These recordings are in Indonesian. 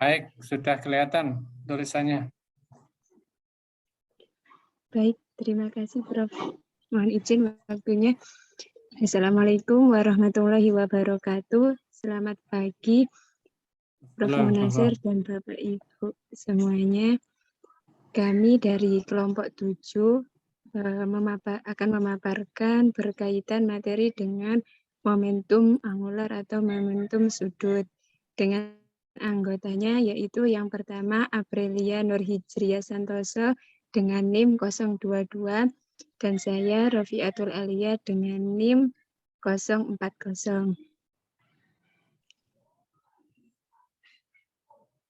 Baik, sudah kelihatan tulisannya. Baik, terima kasih Prof. Mohon izin waktunya. Assalamualaikum warahmatullahi wabarakatuh. Selamat pagi Prof. Munazir dan Bapak Ibu semuanya. Kami dari kelompok 7 akan memaparkan berkaitan materi dengan momentum angular atau momentum sudut. Dengan anggotanya yaitu yang pertama Aprilia Nurhijriah Santoso dengan NIM 022 dan saya Rofiatul Alia dengan NIM 040.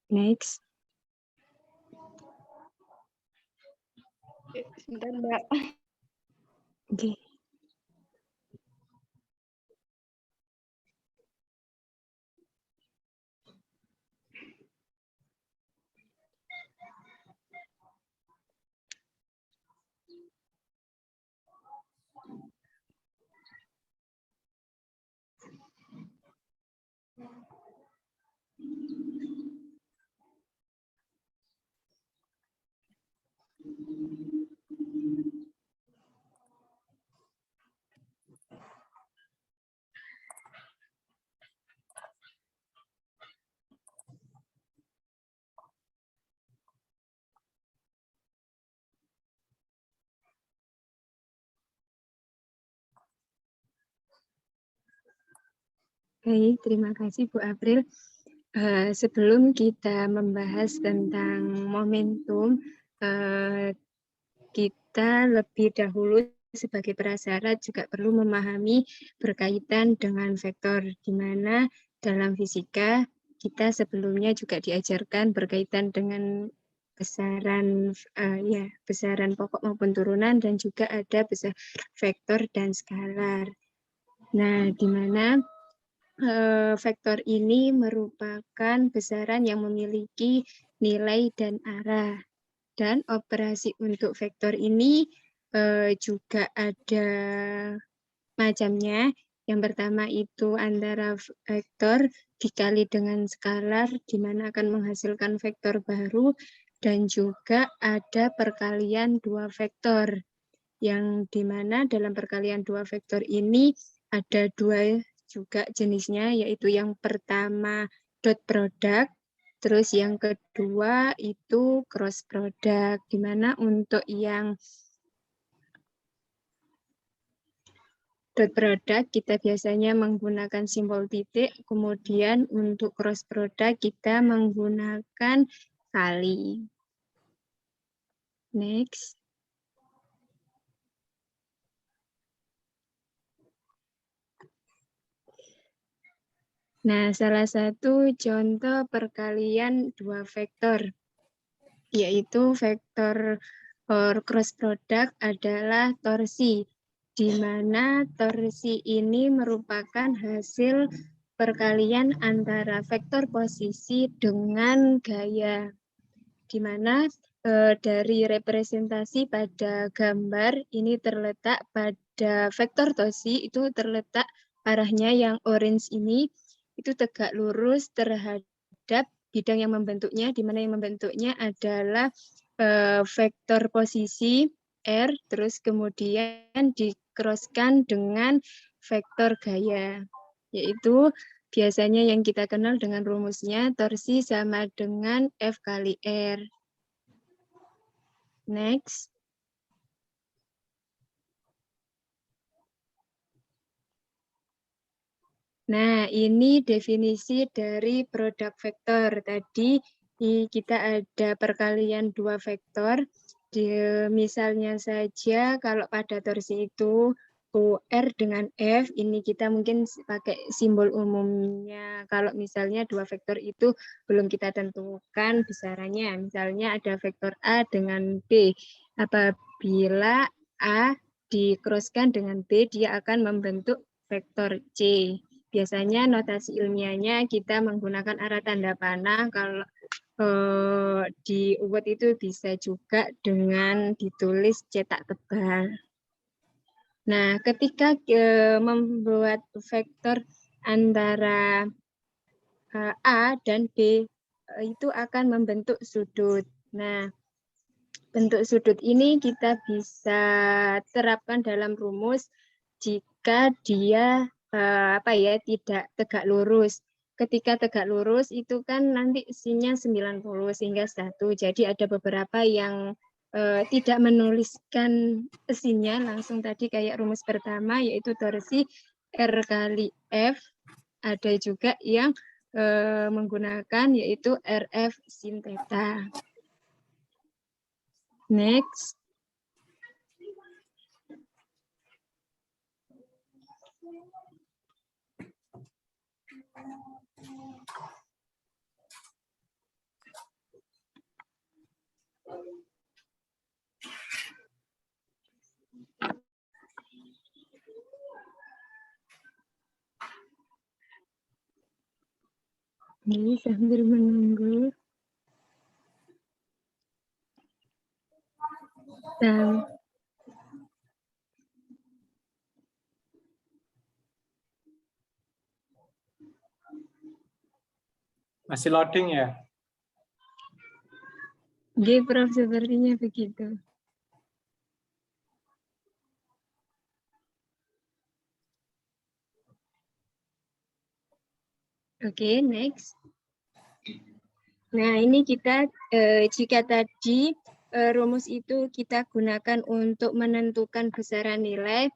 Next. Sebentar, Mbak. Oke. Baik, terima kasih Bu April. Sebelum kita membahas tentang momentum, kita lebih dahulu sebagai prasyarat juga perlu memahami berkaitan dengan vektor, di mana dalam fisika kita sebelumnya juga diajarkan berkaitan dengan besaran besaran pokok maupun turunan dan juga ada besar vektor dan skalar. Nah, di mana vektor ini merupakan besaran yang memiliki nilai dan arah. Dan operasi untuk vektor ini juga ada macamnya. Yang pertama itu antara vektor dikali dengan skalar, di mana akan menghasilkan vektor baru. Dan juga ada perkalian dua vektor, yang di mana dalam perkalian dua vektor ini ada dua juga jenisnya, yaitu yang pertama dot product, terus yang kedua itu cross product, di mana untuk yang dot product kita biasanya menggunakan simbol titik, kemudian untuk cross product kita menggunakan kali. Next. Nah, salah satu contoh perkalian dua vektor, yaitu vektor cross product adalah torsi, di mana torsi ini merupakan hasil perkalian antara vektor posisi dengan gaya, di mana dari representasi pada gambar ini terletak pada vektor torsi itu terletak arahnya yang orange ini itu tegak lurus terhadap bidang yang membentuknya, di mana yang membentuknya adalah vektor posisi R, terus kemudian di-crosskan dengan vektor gaya, yaitu biasanya yang kita kenal dengan rumusnya torsi sama dengan F kali R. Next. Nah, ini definisi dari produk vektor. Tadi kita ada perkalian dua vektor. Misalnya saja kalau pada torsi itu R dengan F, ini kita mungkin pakai simbol umumnya. Kalau misalnya dua vektor itu belum kita tentukan besarannya. Misalnya ada vektor A dengan B. Apabila A di-crosskan dengan B, dia akan membentuk vektor C. Biasanya notasi ilmiahnya kita menggunakan arah tanda panah. Kalau di UWOD itu bisa juga dengan ditulis cetak tebal. Nah, ketika membuat vektor antara A dan B, itu akan membentuk sudut. Nah, bentuk sudut ini kita bisa terapkan dalam rumus jika dia tidak tegak lurus. Ketika tegak lurus itu kan nanti isinya 90 sehingga 1. Jadi ada beberapa yang tidak menuliskan isinya langsung tadi kayak rumus pertama yaitu torsi R kali F. Ada juga yang menggunakan yaitu RF sin theta. Next. Ini sambil menunggu. Masih loading ya? Oke, Prof, sepertinya begitu. Oke, next. Nah, ini kita jika tadi rumus itu kita gunakan untuk menentukan besaran nilai,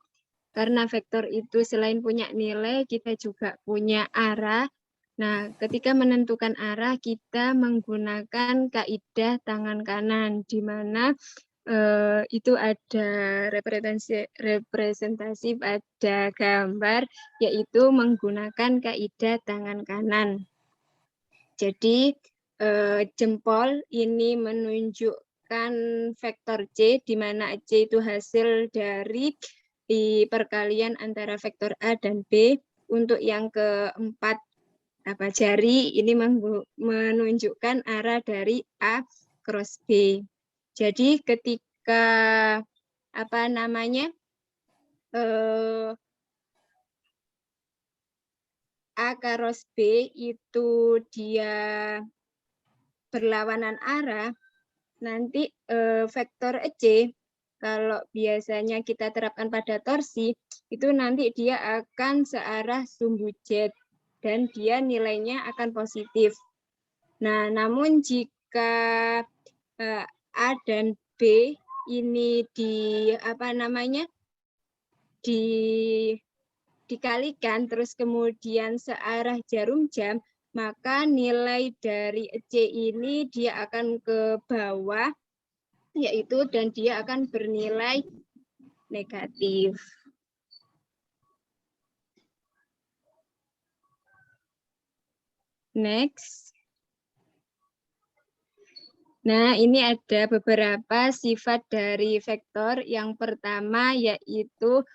karena vektor itu selain punya nilai, kita juga punya arah. Nah, ketika menentukan arah, kita menggunakan kaidah tangan kanan, di mana itu ada representasi pada gambar, yaitu menggunakan kaidah tangan kanan. Jadi, jempol ini menunjukkan vektor C, di mana C itu hasil dari perkalian antara vektor A dan B. Untuk yang keempat, jari ini menunjukkan arah dari A cross B. Jadi ketika A cross B itu dia berlawanan arah, nanti vektor C kalau biasanya kita terapkan pada torsi itu nanti dia akan searah sumbu Z dan dia nilainya akan positif. Nah, namun jika A dan B ini dikalikan terus kemudian searah jarum jam, maka nilai dari C ini dia akan ke bawah, yaitu dan dia akan bernilai negatif. Next. Nah, ini ada beberapa sifat dari vektor. Yang pertama yaitu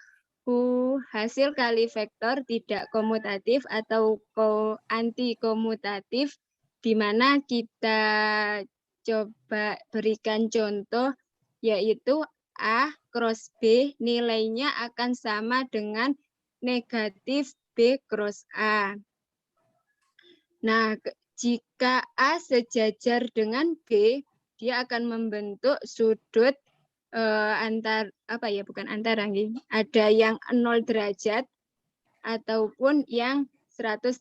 hasil kali vektor tidak komutatif atau anti-komutatif, di mana kita coba berikan contoh, yaitu A cross B nilainya akan sama dengan negatif B cross A. Nah, jika A sejajar dengan B, dia akan membentuk sudut ada yang 0 derajat ataupun yang 180,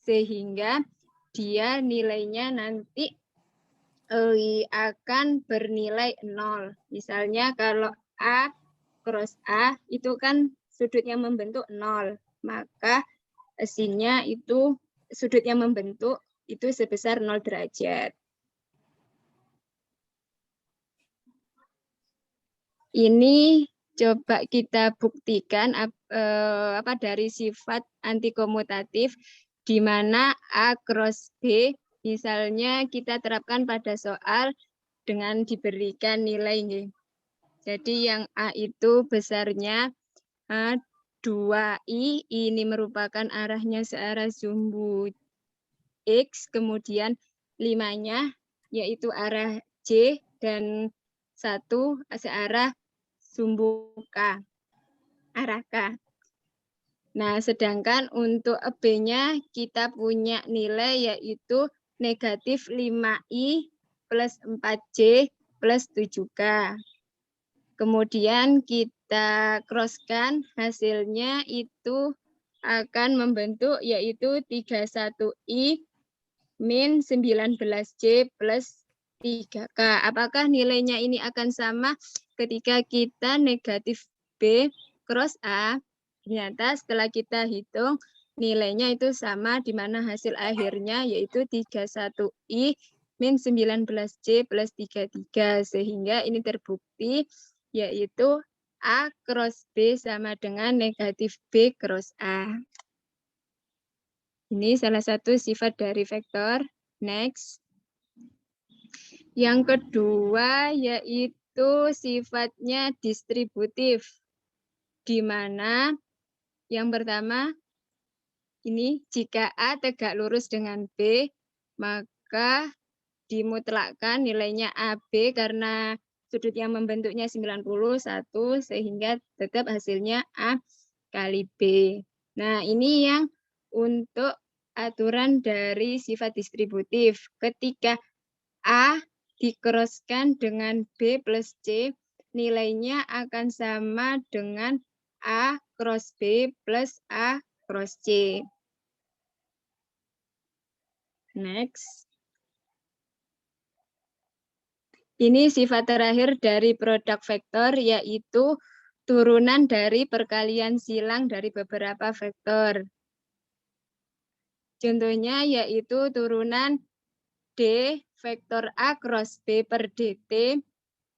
sehingga dia nilainya nanti akan bernilai 0. Misalnya kalau A cross A itu kan sudutnya membentuk 0, maka sinnya itu sudut yang membentuk itu sebesar 0 derajat. Ini coba kita buktikan dari sifat antikomutatif, di mana A cross B misalnya kita terapkan pada soal dengan diberikan nilai. Jadi yang A itu besarnya 2i, ini merupakan arahnya searah sumbu X, kemudian 5-nya yaitu arah J, dan 1 searah sumbu K, arah K. Nah, sedangkan untuk B-nya kita punya nilai yaitu negatif 5i plus 4j plus 7k. Kemudian kita crosskan, hasilnya itu akan membentuk yaitu 31i min 19j plus 3k. Apakah nilainya ini akan sama ketika kita negatif B cross A? Ternyata setelah kita hitung, nilainya itu sama, di mana hasil akhirnya yaitu 31i min 19j plus 33. Sehingga ini terbukti yaitu A cross B sama dengan negatif B cross A. Ini salah satu sifat dari vektor. Next. Yang kedua yaitu sifatnya distributif. Di mana yang pertama ini jika A tegak lurus dengan B, maka dimutlakkan nilainya AB karena sudut yang membentuknya 91 sehingga tetap hasilnya A kali B. Nah, ini yang untuk aturan dari sifat distributif. Ketika A dikroskan dengan B plus C, nilainya akan sama dengan A cross B plus A cross C. Next. Ini sifat terakhir dari produk vektor, yaitu turunan dari perkalian silang dari beberapa vektor. Contohnya yaitu turunan D vektor A cross B per DT,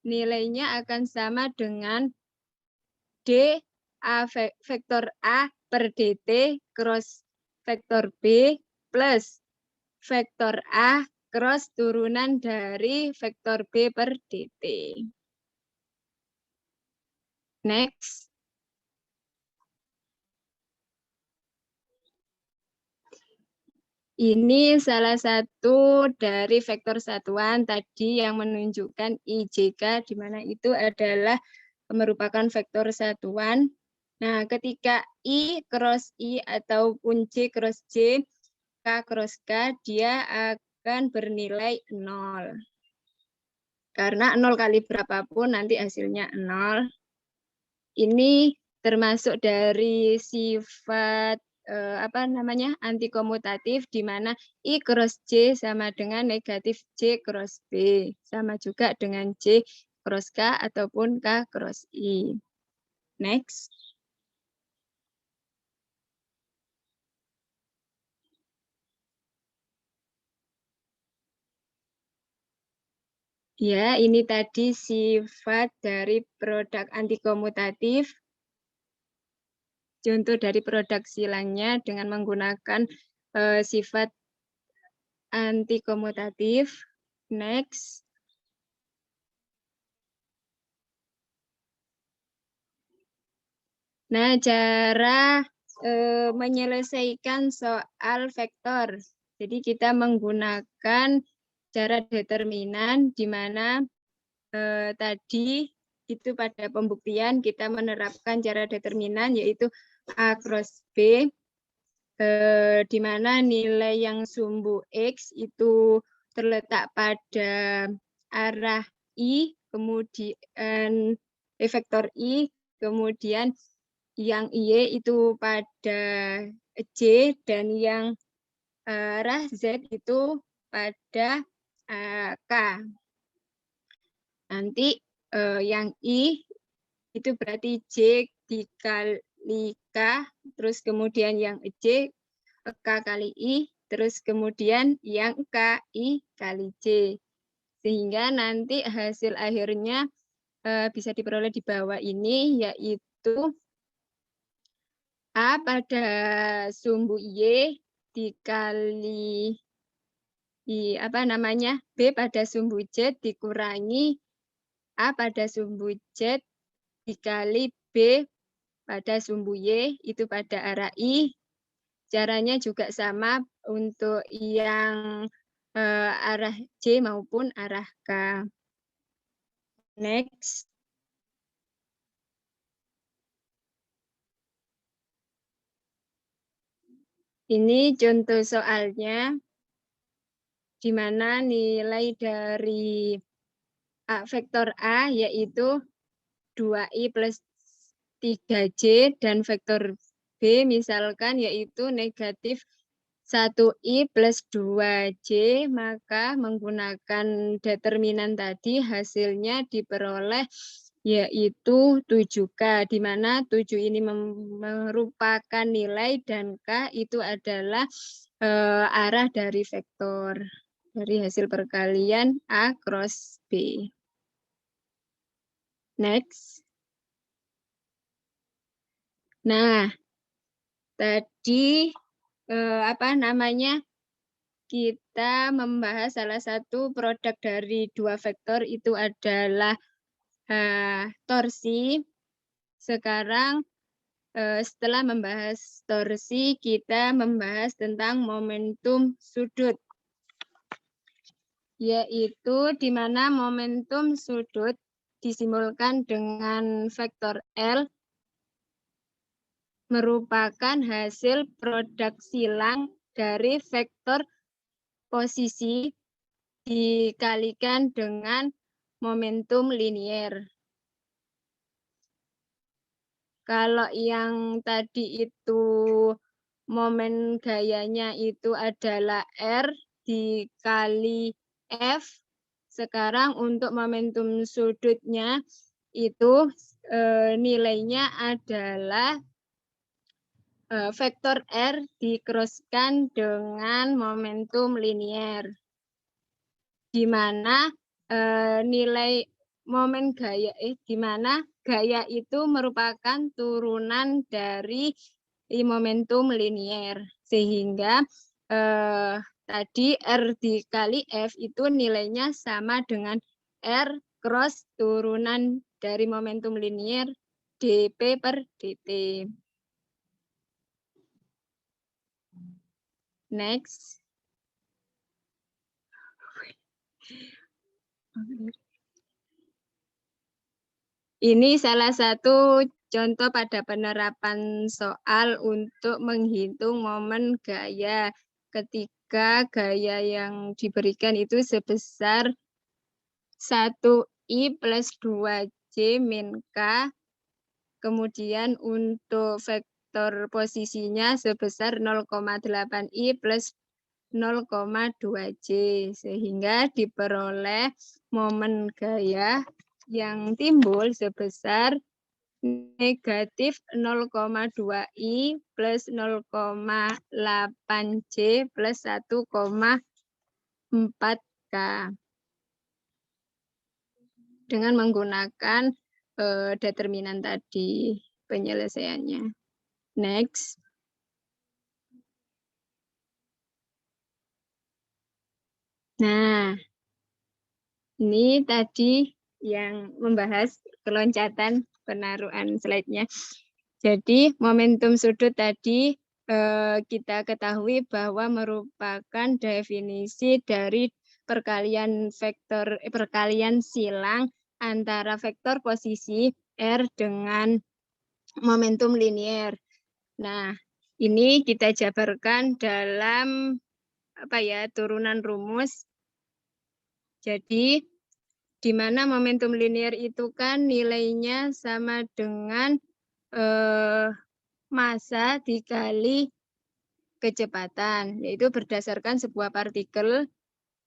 nilainya akan sama dengan D A vektor A per DT cross vektor B plus vektor A cross turunan dari vektor B per DT. Next. Ini salah satu dari vektor satuan tadi yang menunjukkan IJK, di mana itu adalah merupakan vektor satuan. Nah, ketika I cross I ataupun J cross J, K cross K, dia akan bernilai 0. Karena 0 kali berapapun nanti hasilnya 0. Ini termasuk dari sifat antikomutatif, di mana I cross J sama dengan negatif J cross B. Sama juga dengan J cross K ataupun K cross I. Next. Ya, ini tadi sifat dari produk antikomutatif. Contoh dari produk silangnya dengan menggunakan sifat antikomutatif. Next. Nah, cara menyelesaikan soal vektor. Jadi kita menggunakan cara determinan, di mana tadi itu pada pembuktian kita menerapkan cara determinan yaitu A cross B, di mana nilai yang sumbu X itu terletak pada arah I, kemudian vektor I, kemudian yang Y itu pada J, dan yang arah Z itu pada K. Nanti yang I itu berarti J dikali K, terus kemudian yang J K kali I, terus kemudian yang K I kali J. Sehingga nanti hasil akhirnya bisa diperoleh di bawah ini, yaitu A pada sumbu Y dikali B pada sumbu Z dikurangi A pada sumbu Z dikali B pada sumbu Y itu pada arah I. Caranya juga sama untuk yang arah J maupun arah K. Next. Ini contoh soalnya, di mana nilai dari vektor A yaitu 2i plus 3j dan vektor B misalkan yaitu negatif 1i plus 2j, maka menggunakan determinan tadi hasilnya diperoleh yaitu 7K, di mana 7 ini merupakan nilai dan K itu adalah arah dari vektor dari hasil perkalian A cross B. Next. Nah, tadi kita membahas salah satu produk dari dua vektor itu adalah torsi. Sekarang setelah membahas torsi, kita membahas tentang momentum sudut, yaitu di mana momentum sudut disimbolkan dengan vektor L merupakan hasil produk silang dari vektor posisi dikalikan dengan momentum linier. Kalau yang tadi itu momen gayanya itu adalah R dikali F, sekarang untuk momentum sudutnya itu nilainya adalah vektor R dikroskan dengan momentum linier, di mana nilai momen gaya di mana gaya itu merupakan turunan dari momentum linier, sehingga tadi R dikali F itu nilainya sama dengan R cross turunan dari momentum linier dP per dt. Next. Ini salah satu contoh pada penerapan soal untuk menghitung momen gaya ketika gaya yang diberikan itu sebesar 1i plus 2j min k. Kemudian untuk vektor posisinya sebesar 0,8i plus 0,2j, sehingga diperoleh momen gaya yang timbul sebesar negatif 0,2i plus 0,8j plus 1,4k dengan menggunakan determinan tadi penyelesaiannya. Next. Nah, ini tadi yang membahas keloncatan penaruhan slide-nya. Jadi momentum sudut tadi kita ketahui bahwa merupakan definisi dari perkalian silang antara vektor posisi R dengan momentum linier. Nah, ini kita jabarkan dalam turunan rumus. Jadi di mana momentum linier itu kan nilainya sama dengan massa dikali kecepatan, yaitu berdasarkan sebuah partikel.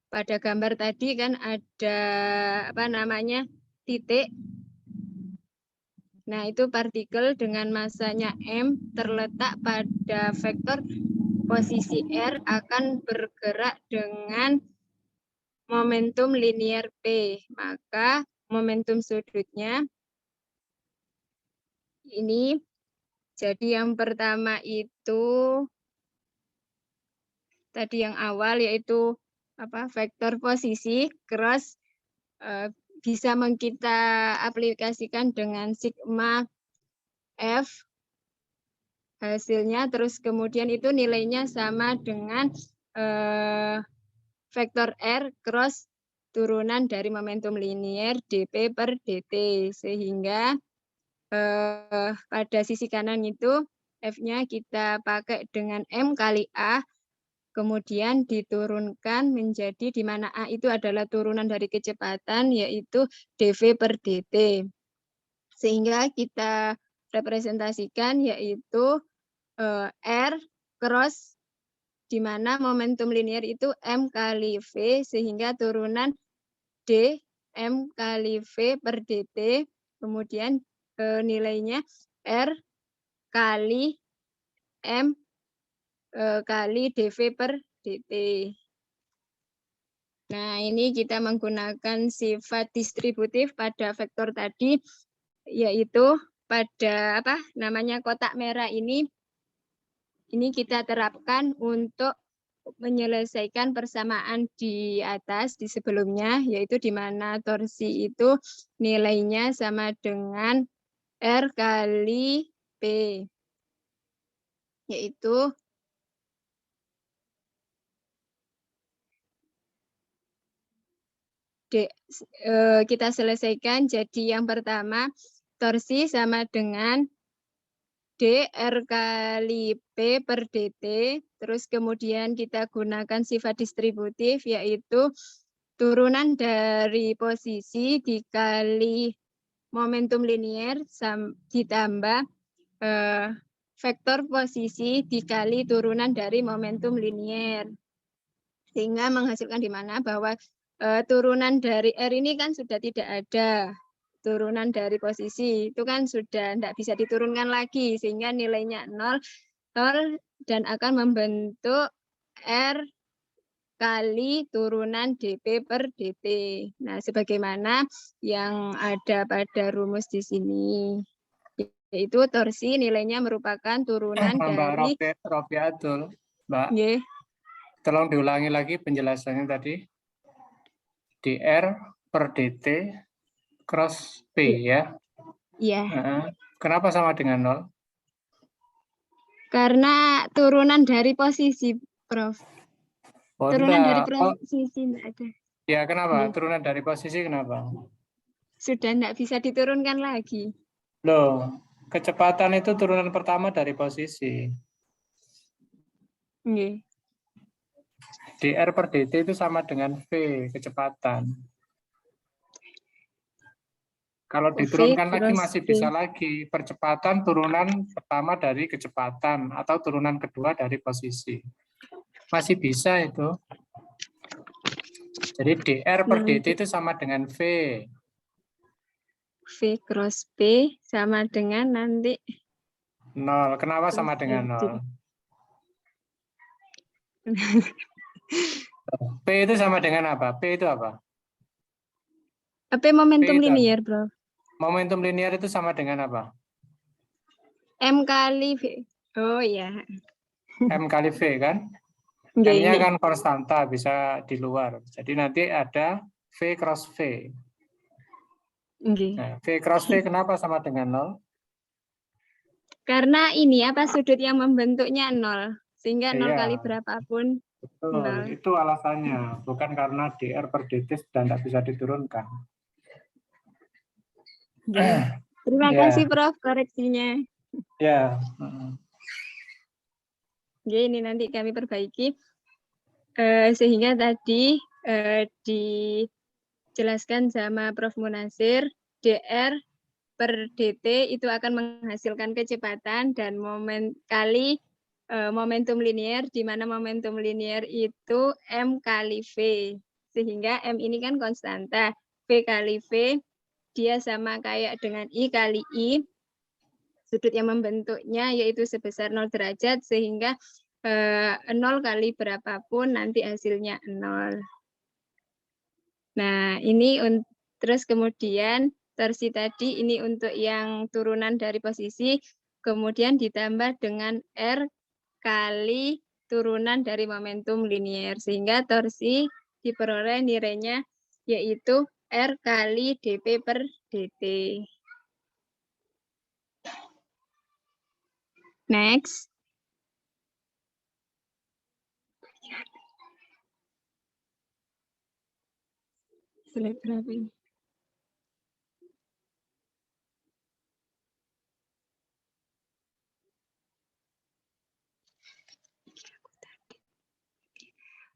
Pada gambar tadi kan ada titik. Nah, itu partikel dengan massanya M terletak pada vektor posisi R akan bergerak dengan momentum linier P, maka momentum sudutnya ini. Jadi yang pertama itu tadi yang awal yaitu vektor posisi cross bisa kita aplikasikan dengan sigma F hasilnya, terus kemudian itu nilainya sama dengan vektor R cross turunan dari momentum linier dP per dt, sehingga pada sisi kanan itu F-nya kita pakai dengan M kali A, kemudian diturunkan menjadi di mana A itu adalah turunan dari kecepatan, yaitu dv per dt. Sehingga kita representasikan yaitu R cross di mana momentum linear itu M kali V, sehingga turunan D M kali V per dt, kemudian nilainya R kali M kali dv per dt. Nah, ini kita menggunakan sifat distributif pada vektor tadi, yaitu pada apa namanya kotak merah ini kita terapkan untuk menyelesaikan persamaan di atas di sebelumnya, yaitu di mana torsi itu nilainya sama dengan R kali P, yaitu kita selesaikan. Jadi yang pertama torsi sama dengan dr kali P per dt, terus kemudian kita gunakan sifat distributif yaitu turunan dari posisi dikali momentum linier ditambah vektor posisi dikali turunan dari momentum linier, sehingga menghasilkan di mana bahwa turunan dari R ini kan sudah tidak ada. Turunan dari posisi itu kan sudah tidak bisa diturunkan lagi, sehingga nilainya 0 dan akan membentuk R kali turunan dp per dt. Nah, sebagaimana yang ada pada rumus di sini, yaitu torsi nilainya merupakan turunan dari Mbak Robiatul, Mbak, tolong diulangi lagi penjelasannya tadi. dr per dt cross P ya? Iya. Kenapa sama dengan 0? Karena turunan dari posisi, Prof. Oh, turunan dari posisi ada. Ya, kenapa? Turunan dari posisi kenapa? Sudah tidak bisa diturunkan lagi. Loh, kecepatan itu turunan pertama dari posisi. dr per dt itu sama dengan V, kecepatan. Kalau diturunkan lagi masih bisa lagi. Percepatan turunan pertama dari kecepatan atau turunan kedua dari posisi. Masih bisa itu. Jadi dr per dt itu sama dengan V. V cross P sama dengan nanti 0. Kenapa sama dengan 0? P itu sama dengan apa? P itu apa? P momentum linear, Bro. Momentum linear itu sama dengan apa? M kali V. Oh iya. M kali V kan? M-nya kan konstanta, bisa di luar. Jadi nanti ada V cross V. Nah, V cross V kenapa sama dengan 0? Karena ini apa sudut yang membentuknya 0. Sehingga 0 kali berapapun. Betul, 0. Itu alasannya. Bukan karena dr per dt dan tidak bisa diturunkan. Terima kasih, Prof, koreksinya. Ya. Ini nanti kami perbaiki. Sehingga tadi dijelaskan sama Prof Munasir, dr per dt itu akan menghasilkan kecepatan dan kali momentum linear, di mana momentum linear itu M kali V. Sehingga M ini kan konstanta. V kali V, dia sama kayak dengan I kali I. Sudut yang membentuknya yaitu sebesar 0 derajat, sehingga 0 kali berapapun nanti hasilnya 0. Nah, ini terus kemudian torsi tadi ini untuk yang turunan dari posisi, kemudian ditambah dengan R kali turunan dari momentum linier, sehingga torsi diperoleh nilainya yaitu R kali dp per dt. Next. Slide berapa ini?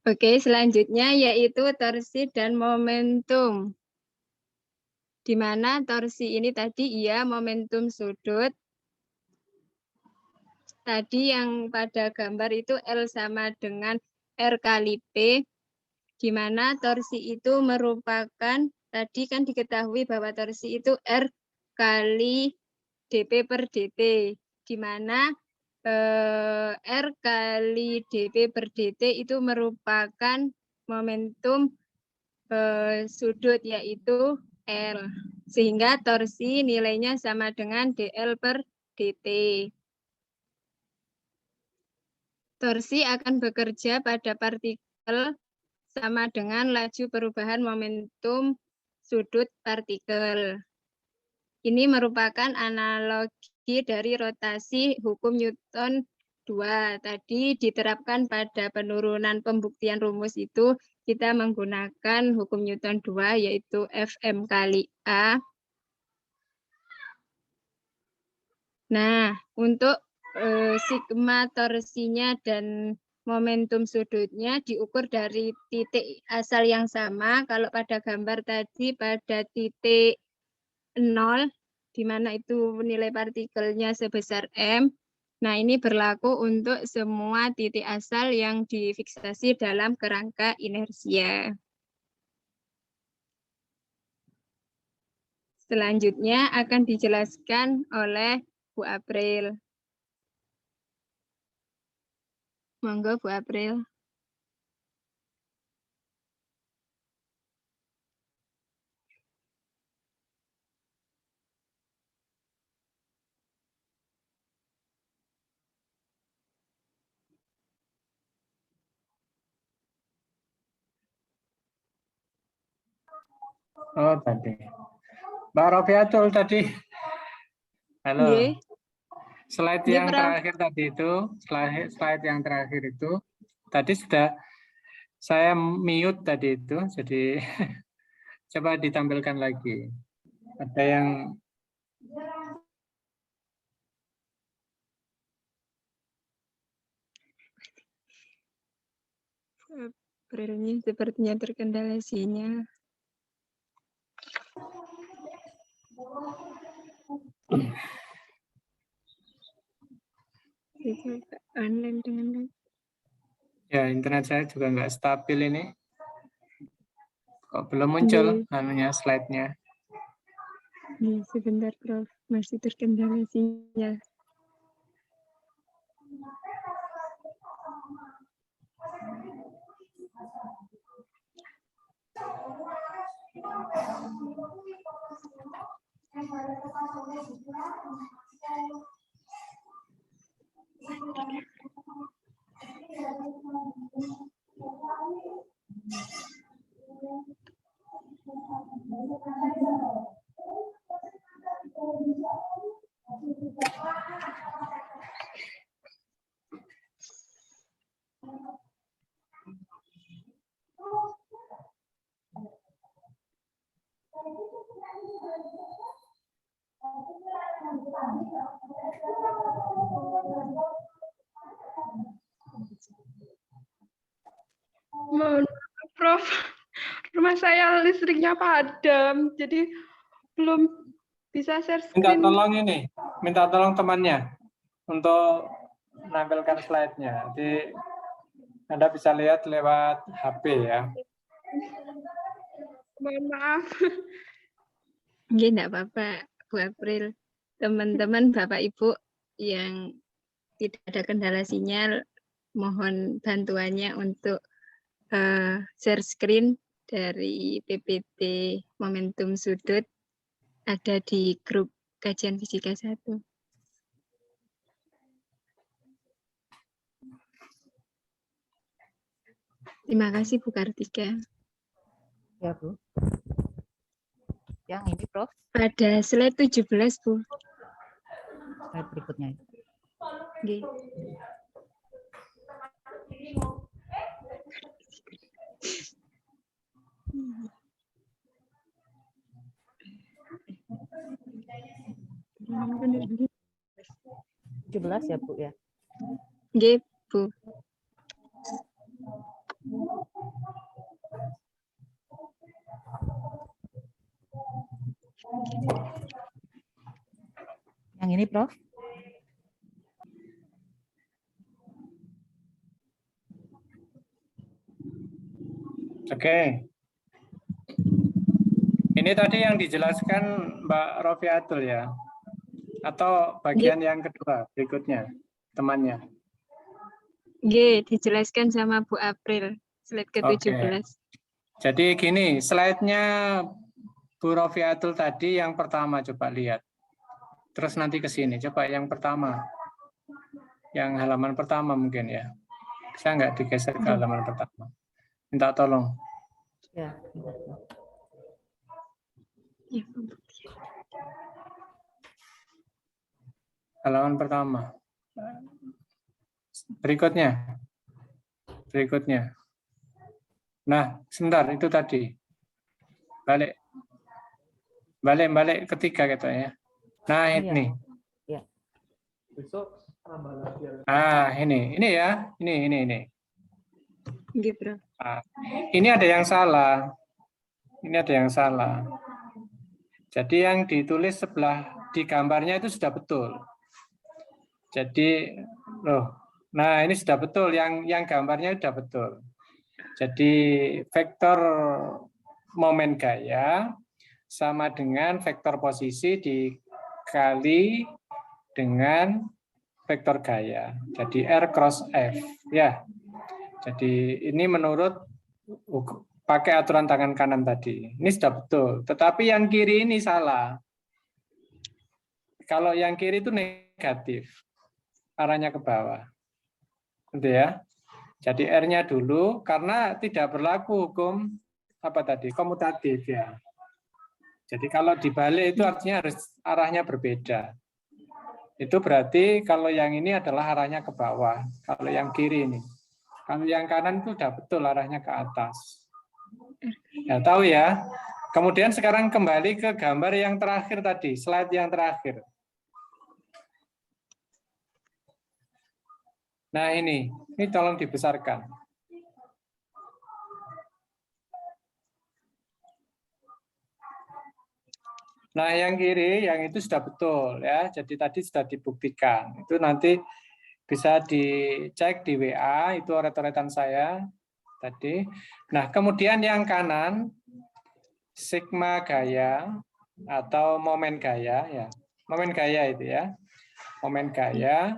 Oke, selanjutnya yaitu torsi dan momentum. Di mana torsi ini tadi momentum sudut. Tadi yang pada gambar itu L sama dengan R kali P, di mana torsi itu merupakan, tadi kan diketahui bahwa torsi itu R kali dP per dt, di mana R kali dP per dt itu merupakan momentum sudut, yaitu L. Sehingga torsi nilainya sama dengan dL per dt. Torsi akan bekerja pada partikel sama dengan laju perubahan momentum sudut partikel. Ini merupakan analogi dari rotasi hukum Newton 2. Tadi diterapkan pada penurunan pembuktian rumus itu, kita menggunakan hukum Newton 2, yaitu Fm kali A. Nah, untuk sigma torsinya dan momentum sudutnya diukur dari titik asal yang sama. Kalau pada gambar tadi pada titik 0, di mana itu nilai partikelnya sebesar M. Nah, ini berlaku untuk semua titik asal yang difiksasi dalam kerangka inersia. Selanjutnya akan dijelaskan oleh Bu April. Monggo Bu April. Oh, tadi. Mbak Rofiatul tadi. Halo. Ye. Slide yang terakhir tadi itu, slide yang terakhir itu, tadi sudah saya mute tadi itu, jadi coba ditampilkan lagi. Ada yang Aprilnya sepertinya terkendala sinyal. Online dengan ya internet saya juga nggak stabil ini. Kok belum muncul anunya slide-nya? Sebentar Prof, masih terkendala sinyal. Mohon maaf, Prof. Rumah saya listriknya padam, jadi belum bisa share screen. Minta tolong temannya untuk menampilkan slide-nya. Jadi Anda bisa lihat lewat HP ya. Mohon maaf. Enggak apa-apa, Bu April. Teman-teman, Bapak Ibu yang tidak ada kendala sinyal, mohon bantuannya untuk share screen dari PPT Momentum Sudut, ada di grup kajian fisika 1. Terima kasih Bu Kartika. Ya Bu. Yang ini Prof. Pada slide 17 Bu. Slide berikutnya. Okay. Ya Bu ya. Nggih, Bu. Yang ini, Prof. Oke. Ini tadi yang dijelaskan Mbak Rofiatul ya? Atau bagian yang kedua berikutnya, temannya? G, dijelaskan sama Bu April, slide ke-17. Oke. Jadi gini, slide-nya Bu Rofiatul tadi yang pertama coba lihat. Terus nanti ke sini, coba yang pertama. Yang halaman pertama mungkin ya. Bisa nggak digeser ke halaman pertama? Minta tolong. Ya. Halaman pertama. Berikutnya. Berikutnya. Nah, sebentar, itu tadi. Balik. Balik ketiga gitu ya. Nah, ini. Ya. Ah, ini ya. Ini. Gitu. Nah, ini ada yang salah. Ini ada yang salah. Jadi yang ditulis sebelah di gambarnya itu sudah betul. Jadi, nah ini sudah betul. Yang gambarnya sudah betul. Jadi vektor momen gaya sama dengan vektor posisi dikali dengan vektor gaya. Jadi R cross F. Ya. Jadi ini menurut pakai aturan tangan kanan tadi. Ini sudah betul. Tetapi yang kiri ini salah. Kalau yang kiri itu negatif. Arahnya ke bawah. Gitu ya. Jadi R-nya dulu karena tidak berlaku hukum apa tadi? Komutatif ya. Jadi kalau dibalik itu artinya harus arahnya berbeda. Itu berarti kalau yang ini adalah arahnya ke bawah. Kalau yang kiri ini. Kalau yang kanan itu sudah betul arahnya ke atas. Ya, tahu ya. Kemudian sekarang kembali ke gambar yang terakhir tadi, slide yang terakhir. Nah ini tolong dibesarkan. Nah yang kiri, yang itu sudah betul ya. Jadi tadi sudah dibuktikan. Itu nanti bisa dicek di WA, itu oret-oretan saya tadi. Nah kemudian yang kanan, sigma gaya atau momen gaya ya. Momen gaya itu ya. Momen gaya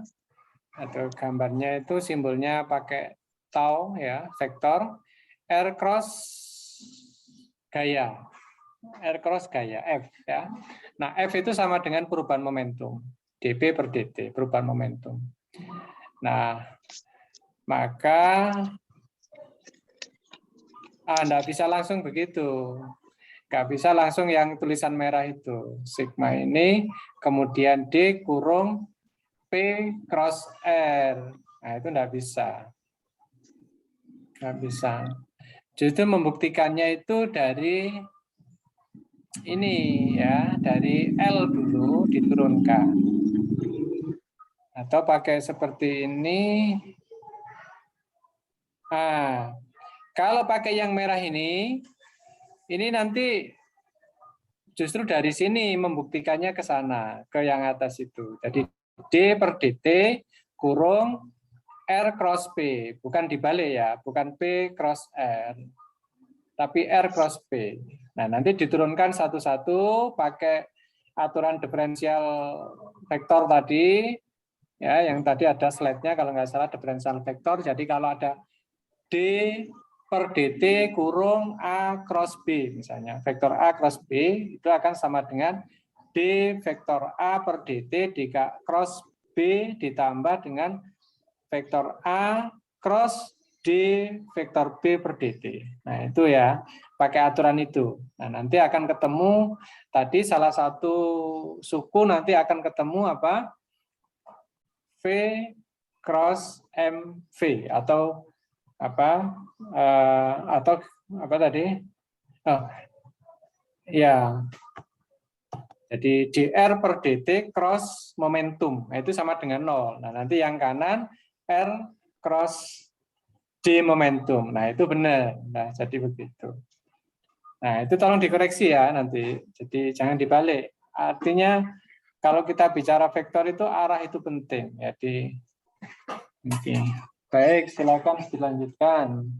atau gambarnya itu simbolnya pakai tau ya, vektor R cross gaya. R cross gaya F ya. Nah, F itu sama dengan perubahan momentum. dB per dt, perubahan momentum. Nah, maka enggak bisa langsung begitu. Nggak bisa langsung yang tulisan merah itu. Sigma ini, kemudian D kurung P cross R. Nah, itu enggak bisa. Nggak bisa. Justru membuktikannya itu dari ini ya, dari L dulu diturunkan. Atau pakai seperti ini. Nah, kalau pakai yang merah ini nanti justru dari sini membuktikannya ke sana, ke yang atas itu. Jadi D per dt kurung R cross P, bukan dibalik ya, bukan P cross R, tapi R cross P. Nah, nanti diturunkan satu-satu pakai aturan diferensial vektor tadi, ya, yang tadi ada slide-nya kalau nggak salah diferensial vektor. Jadi kalau ada D per dt kurung A cross B, misalnya, vektor A cross B itu akan sama dengan D vektor A per dt cross B ditambah dengan vektor A cross D vektor B per dt. Nah, itu ya, pakai aturan itu. Nah, nanti akan ketemu, tadi salah satu suku nanti akan ketemu apa? V cross MV atau apa? Atau apa tadi? Oh, ya. Jadi dr per dt cross momentum, nah, itu sama dengan 0. Nah, nanti yang kanan R cross D momentum. Nah, itu benar. Nah, jadi begitu. Nah, itu tolong dikoreksi ya nanti. Jadi jangan dibalik. Artinya kalau kita bicara vektor itu arah itu penting. Jadi oke. Baik, silakan dilanjutkan.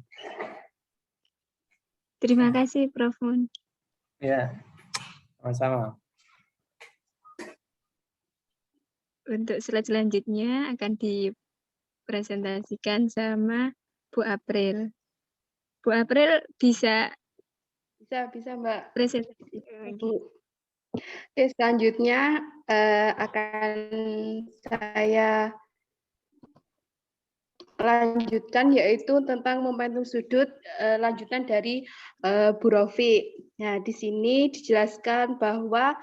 Terima kasih, Prof. Mun. Ya, sama-sama. Untuk slide selanjutnya akan dipresentasikan sama Bu April. Bu April bisa Bisa Mbak. presentasi. Bu. Oke, selanjutnya akan saya lanjutkan yaitu tentang momentum sudut lanjutan dari Bu Rofi. Nah, di sini dijelaskan bahwa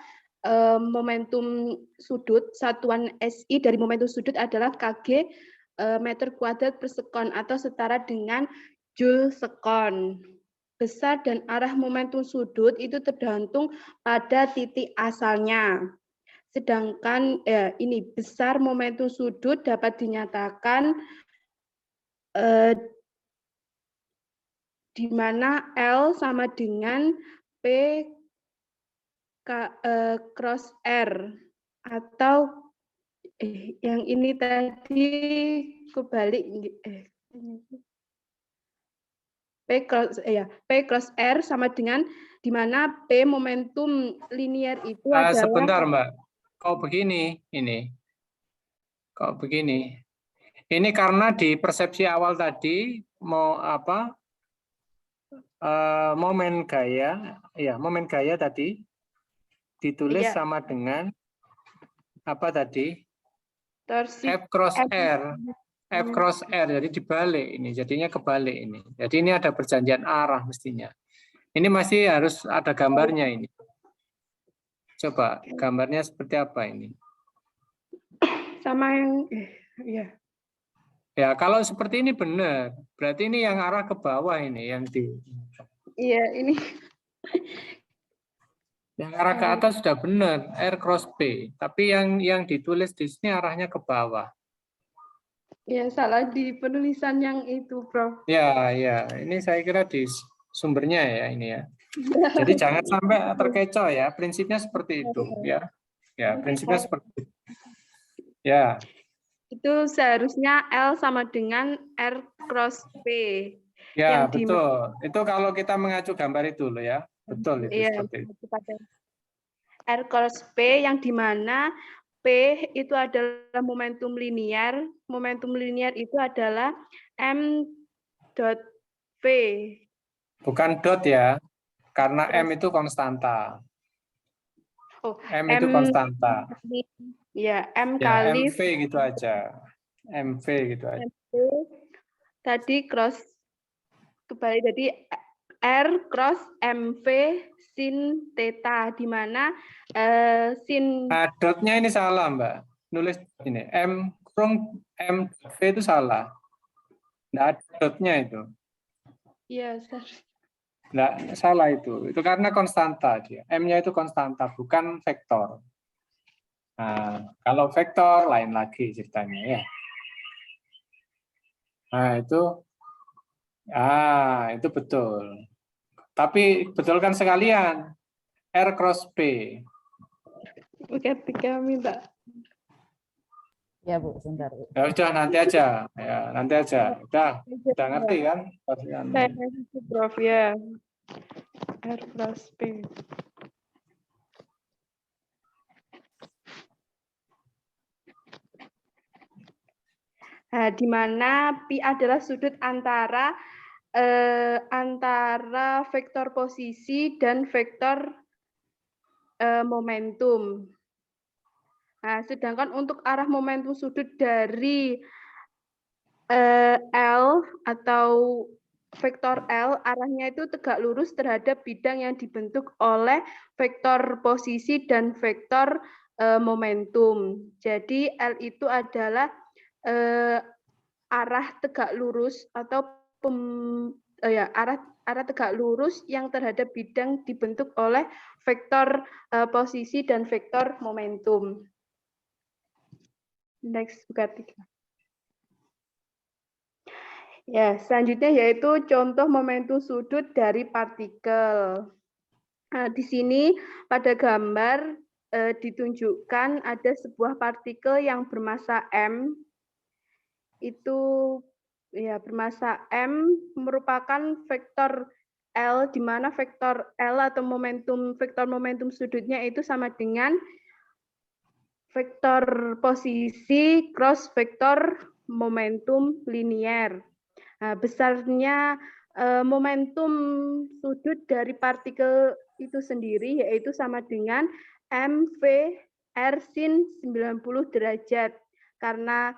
momentum sudut, satuan SI dari momentum sudut adalah kg meter kuadrat per sekon atau setara dengan joule sekon. Besar dan arah momentum sudut itu tergantung pada titik asalnya. Sedangkan ini besar momentum sudut dapat dinyatakan di mana L sama dengan P cross R atau yang ini tadi kebalik P cross R sama dengan di mana P momentum linear itu adalah Sebentar Mbak, kok begini ini? Kok begini? Ini karena di persepsi awal tadi mau apa? Momen gaya, ya momen gaya tadi ditulis Iya. sama dengan apa tadi? torsi F cross R. F cross R, jadi dibalik ini, jadinya kebalik ini. Jadi ini ada perjanjian arah mestinya. Ini masih harus ada gambarnya ini. Coba gambarnya seperti apa ini? sama yang ya. Ya kalau seperti ini benar, berarti ini yang arah ke bawah ini yang di. Iya ini. Yang arah ke atas sudah benar R cross P, tapi yang ditulis di sini arahnya ke bawah. Ya salah di penulisan yang itu, Prof. Ya, ya, ini saya kira di sumbernya ya ini ya. Jadi jangan sampai terkecoh ya. Prinsipnya seperti itu ya. Ya, prinsipnya seperti itu. Ya. Itu seharusnya L sama dengan R cross P. Ya, yang betul. Itu kalau kita mengacu gambar itu loh ya. Betul itu iya, seperti itu. R cross P yang dimana P itu adalah momentum linear. Momentum linear itu adalah M dot V. Bukan dot ya. Karena M itu konstanta. Oh, M itu konstanta. Ya, M Ya, kali MV gitu aja. MV gitu aja. tadi cross kembali jadi R cross MV sin theta di mana sin Nah, dotnya ini salah, Mbak. Nulis ini M kurung MV itu salah. Nggak ada dotnya itu. ya Nggak salah itu. Itu karena konstanta dia. M-nya itu konstanta, bukan vektor. Nah, kalau vektor lain lagi ceritanya ya. Nah, itu betul. Tapi betulkan sekalian R cross P. ketika minta Ya Bu, sebentar. Bu. Ya udah nanti aja. Ya, nanti aja. Udah ngerti kan? saya Prof ya R cross P. Nah, di mana pi adalah sudut antara vektor posisi dan vektor momentum. Nah, sedangkan untuk arah momentum sudut dari L atau vektor L, arahnya itu tegak lurus terhadap bidang yang dibentuk oleh vektor posisi dan vektor momentum. Jadi L itu adalah arah tegak lurus atau arah tegak lurus yang terhadap bidang dibentuk oleh vektor posisi dan vektor momentum. Next, buka 3. Ya, selanjutnya yaitu contoh momentum sudut dari partikel. Nah, di sini pada gambar ditunjukkan ada sebuah partikel yang bermassa M. Itu ya bermassa M merupakan vektor L, di mana vektor L atau vektor momentum sudutnya itu sama dengan vektor posisi cross vektor momentum linier. Nah, besarnya momentum sudut dari partikel itu sendiri yaitu sama dengan MV R sin 90 derajat. Karena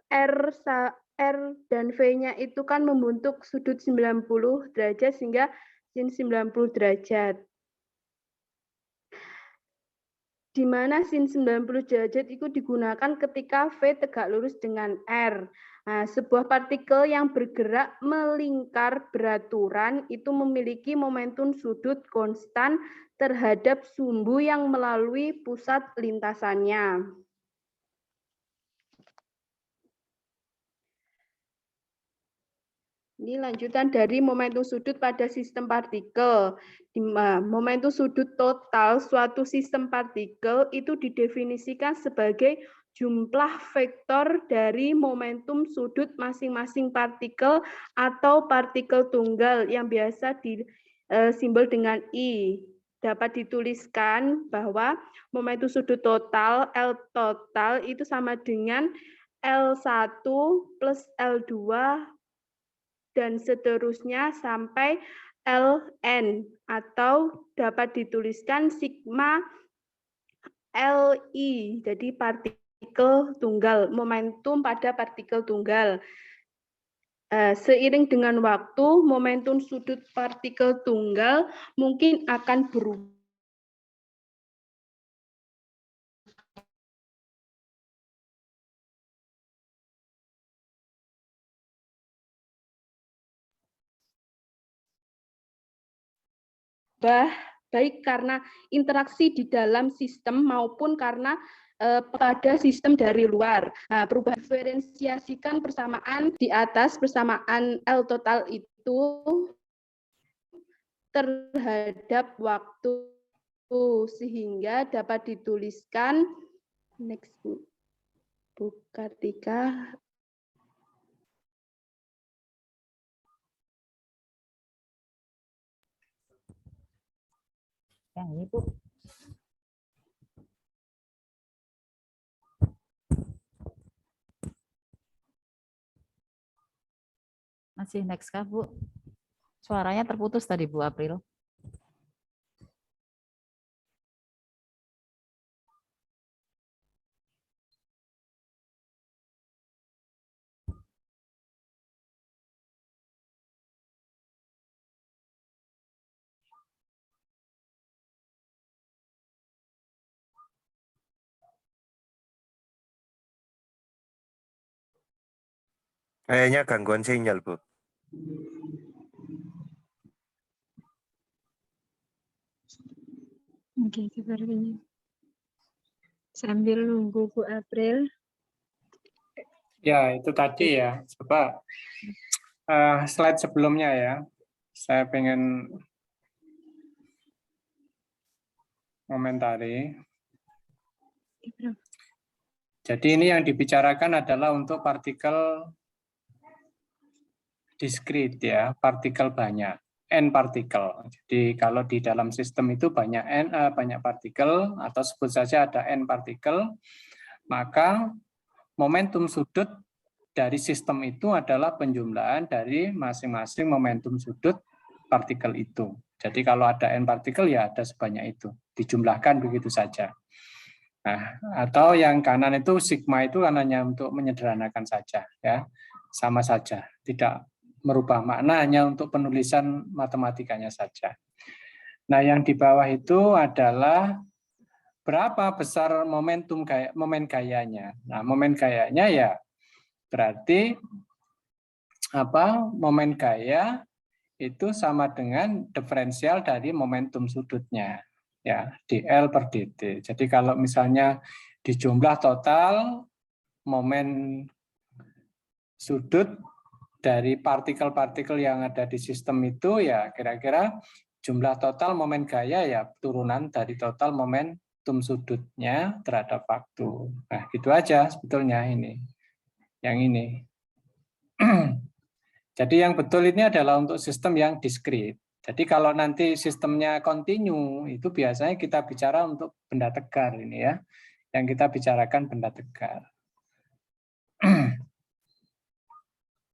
R dan V-nya itu kan membentuk sudut 90 derajat sehingga sin 90 derajat. Di mana sin 90 derajat itu digunakan ketika V tegak lurus dengan R. Nah, sebuah partikel yang bergerak melingkar beraturan itu memiliki momentum sudut konstan terhadap sumbu yang melalui pusat lintasannya. Ini lanjutan dari momentum sudut pada sistem partikel. Momentum sudut total suatu sistem partikel itu didefinisikan sebagai jumlah vektor dari momentum sudut masing-masing partikel atau partikel tunggal yang biasa disimbol dengan I. Dapat dituliskan bahwa momentum sudut total, L total itu sama dengan L1 plus L2 dan seterusnya sampai Ln, atau dapat dituliskan sigma Li, jadi partikel tunggal, momentum pada partikel tunggal. Seiring dengan waktu, momentum sudut partikel tunggal mungkin akan berubah. Baik karena interaksi di dalam sistem maupun karena pada sistem dari luar. Nah, perubahan diferensiasikan persamaan di atas, persamaan L total itu terhadap waktu, sehingga dapat dituliskan next Bu Kartika. Yang ini, Bu. Masih next kah, Bu? Suaranya terputus tadi, Bu April. Kayaknya gangguan sinyal, Bu. Oke, sepertinya. Sambil nunggu Bu April. Ya, itu tadi ya. Coba slide sebelumnya ya. Saya pengen komentari. Jadi ini yang dibicarakan adalah untuk partikel diskrit ya, partikel banyak, n partikel. Jadi kalau di dalam sistem itu banyak banyak partikel atau sebut saja ada n partikel, maka momentum sudut dari sistem itu adalah penjumlahan dari masing-masing momentum sudut partikel itu. Jadi kalau ada n partikel ya ada sebanyak itu, dijumlahkan begitu saja. Nah, atau yang kanan itu sigma itu kan hanya untuk menyederhanakan saja ya, sama saja, tidak merubah makna, hanya untuk penulisan matematikanya saja. Nah, yang di bawah itu adalah berapa besar momen gayanya. Nah, momen gayanya ya berarti momen gaya itu sama dengan diferensial dari momentum sudutnya ya, dl per dt. Jadi kalau misalnya di jumlah total momen sudut dari partikel-partikel yang ada di sistem itu ya kira-kira jumlah total momen gaya ya turunan dari total momentum sudutnya terhadap waktu. Nah, gitu aja sebetulnya ini. Yang ini. Jadi yang betul ini adalah untuk sistem yang diskrit. Jadi kalau nanti sistemnya kontinu, itu biasanya kita bicara untuk benda tegar ini ya. Yang kita bicarakan benda tegar.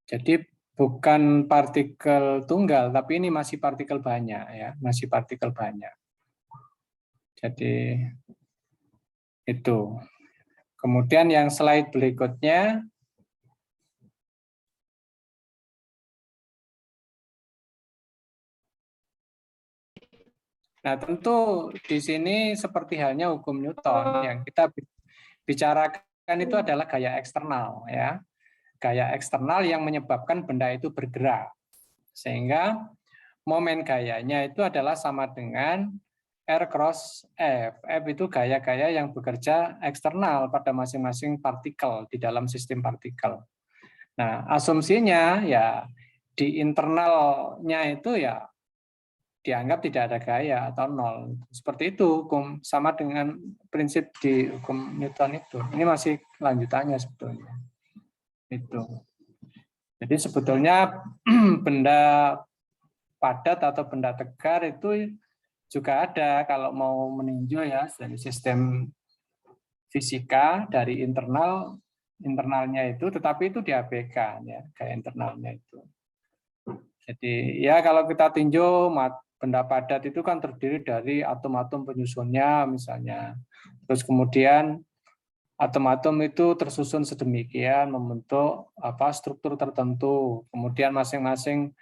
Jadi bukan partikel tunggal, tapi ini masih partikel banyak ya, masih partikel banyak. Jadi itu. Kemudian yang slide berikutnya. Nah, tentu di sini seperti halnya hukum Newton yang kita bicarakan itu adalah gaya eksternal ya. Gaya eksternal yang menyebabkan benda itu bergerak. Sehingga momen gayanya itu adalah sama dengan R cross F. F itu gaya-gaya yang bekerja eksternal pada masing-masing partikel di dalam sistem partikel. Nah, asumsinya ya di internalnya itu ya dianggap tidak ada gaya atau nol. Seperti itu hukum, sama dengan prinsip di hukum Newton itu. Ini masih lanjutannya sebetulnya. Itu. Jadi sebetulnya benda padat atau benda tegar itu juga ada kalau mau meninjau ya dari sistem fisika dari internalnya itu, tetapi itu diabaikan ya kayak internalnya itu. Jadi ya kalau kita tinjau benda padat itu kan terdiri dari atom-atom penyusunnya misalnya. Terus kemudian atom-atom itu tersusun sedemikian membentuk struktur tertentu. Kemudian masing-masing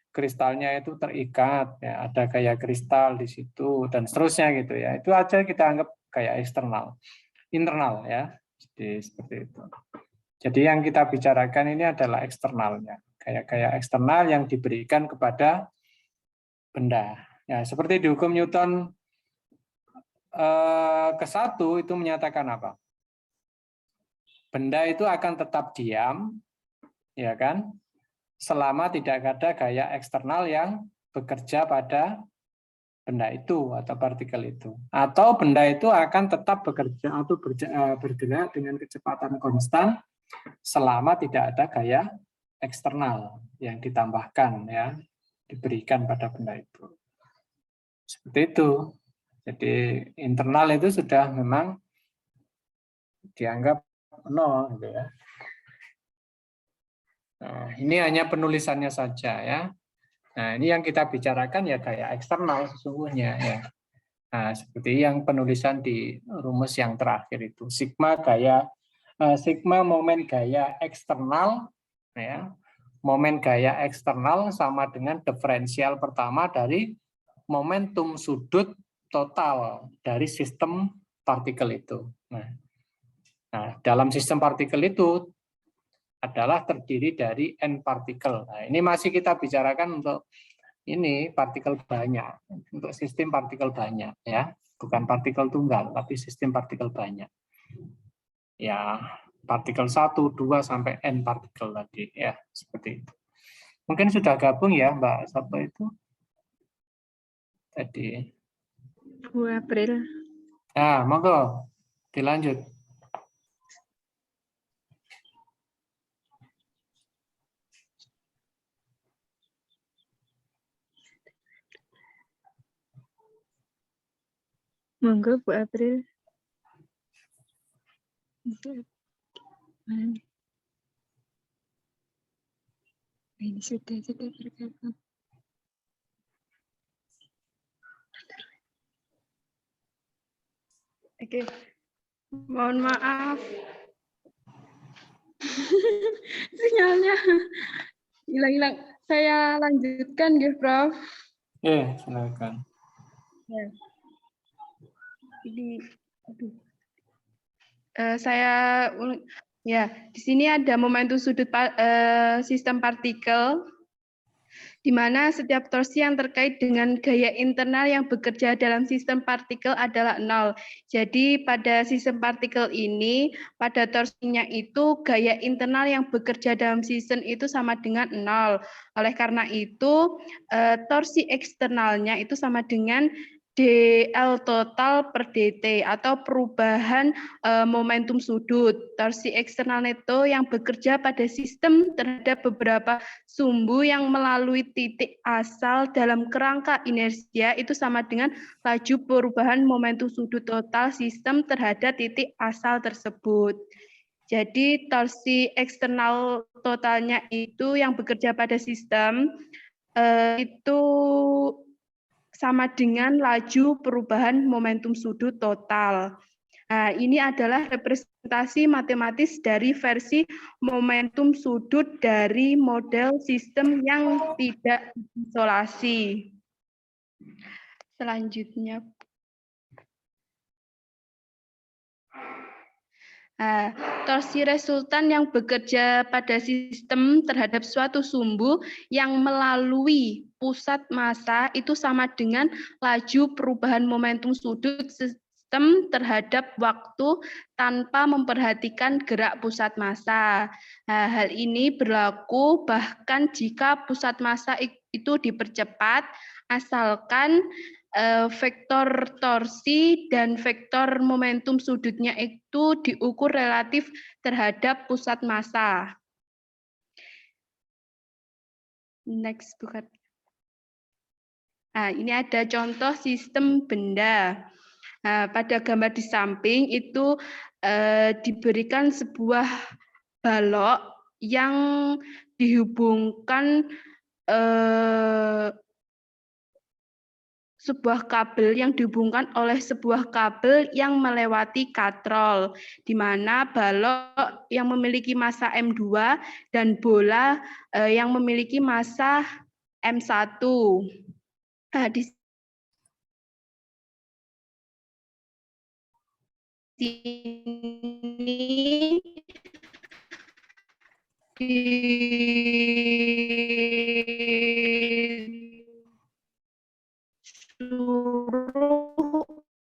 kristalnya itu terikat, ya, ada gaya kristal di situ dan seterusnya gitu ya. Itu aja kita anggap gaya eksternal, internal ya. Jadi seperti itu. Jadi yang kita bicarakan ini adalah eksternalnya, gaya-gaya eksternal yang diberikan kepada benda. Ya, seperti di hukum Newton ke-1 itu menyatakan apa? Benda itu akan tetap diam, ya kan? Selama tidak ada gaya eksternal yang bekerja pada benda itu atau partikel itu. Atau benda itu akan tetap bekerja atau bergerak dengan kecepatan konstan selama tidak ada gaya eksternal yang ditambahkan ya, diberikan pada benda itu. Seperti itu. Jadi internal itu sudah memang dianggap nol gitu ya. Nah, ini hanya penulisannya saja ya. Nah, ini yang kita bicarakan ya gaya eksternal sesungguhnya ya. Nah, seperti yang penulisan di rumus yang terakhir itu. Sigma momen gaya eksternal ya. Momen gaya eksternal sama dengan diferensial pertama dari momentum sudut total dari sistem partikel itu. Nah, dalam sistem partikel itu adalah terdiri dari n partikel. Nah, ini masih kita bicarakan untuk ini partikel banyak, untuk sistem partikel banyak ya, bukan partikel tunggal, tapi sistem partikel banyak. Ya, partikel 1, 2 sampai n partikel tadi ya, seperti itu. Mungkin sudah gabung ya, Mbak Sapo itu tadi. 2 April. Nah, monggo dilanjut. Monggo Bu April. Ini sudah bergabung. Oke, mohon maaf. Sinyalnya hilang-hilang. Saya lanjutkan ya, Prof. Silakan. Ya. Jadi, saya ya di sini ada momentum sudut sistem partikel di mana setiap torsi yang terkait dengan gaya internal yang bekerja dalam sistem partikel adalah 0. Jadi pada sistem partikel ini, pada torsinya itu gaya internal yang bekerja dalam sistem itu sama dengan 0. Oleh karena itu, torsi eksternalnya itu sama dengan dl total per dt atau perubahan momentum sudut. Torsi eksternal neto yang bekerja pada sistem terhadap beberapa sumbu yang melalui titik asal dalam kerangka inersia itu sama dengan laju perubahan momentum sudut total sistem terhadap titik asal tersebut. Jadi torsi eksternal totalnya itu yang bekerja pada sistem itu sama dengan laju perubahan momentum sudut total. Nah, ini adalah representasi matematis dari versi momentum sudut dari model sistem yang tidak isolasi. Selanjutnya. Nah, torsi resultan yang bekerja pada sistem terhadap suatu sumbu yang melalui pusat massa itu sama dengan laju perubahan momentum sudut sistem terhadap waktu tanpa memperhatikan gerak pusat massa. Nah, hal ini berlaku bahkan jika pusat massa itu dipercepat, asalkan vektor torsi dan vektor momentum sudutnya itu diukur relatif terhadap pusat massa. Next, bukan. Nah, ini ada contoh sistem benda. Nah, pada gambar di samping itu diberikan sebuah balok yang dihubungkan sebuah kabel yang dihubungkan oleh sebuah kabel yang melewati katrol, di mana balok yang memiliki massa M2 dan bola yang memiliki massa M1. Nah, di sini disuruh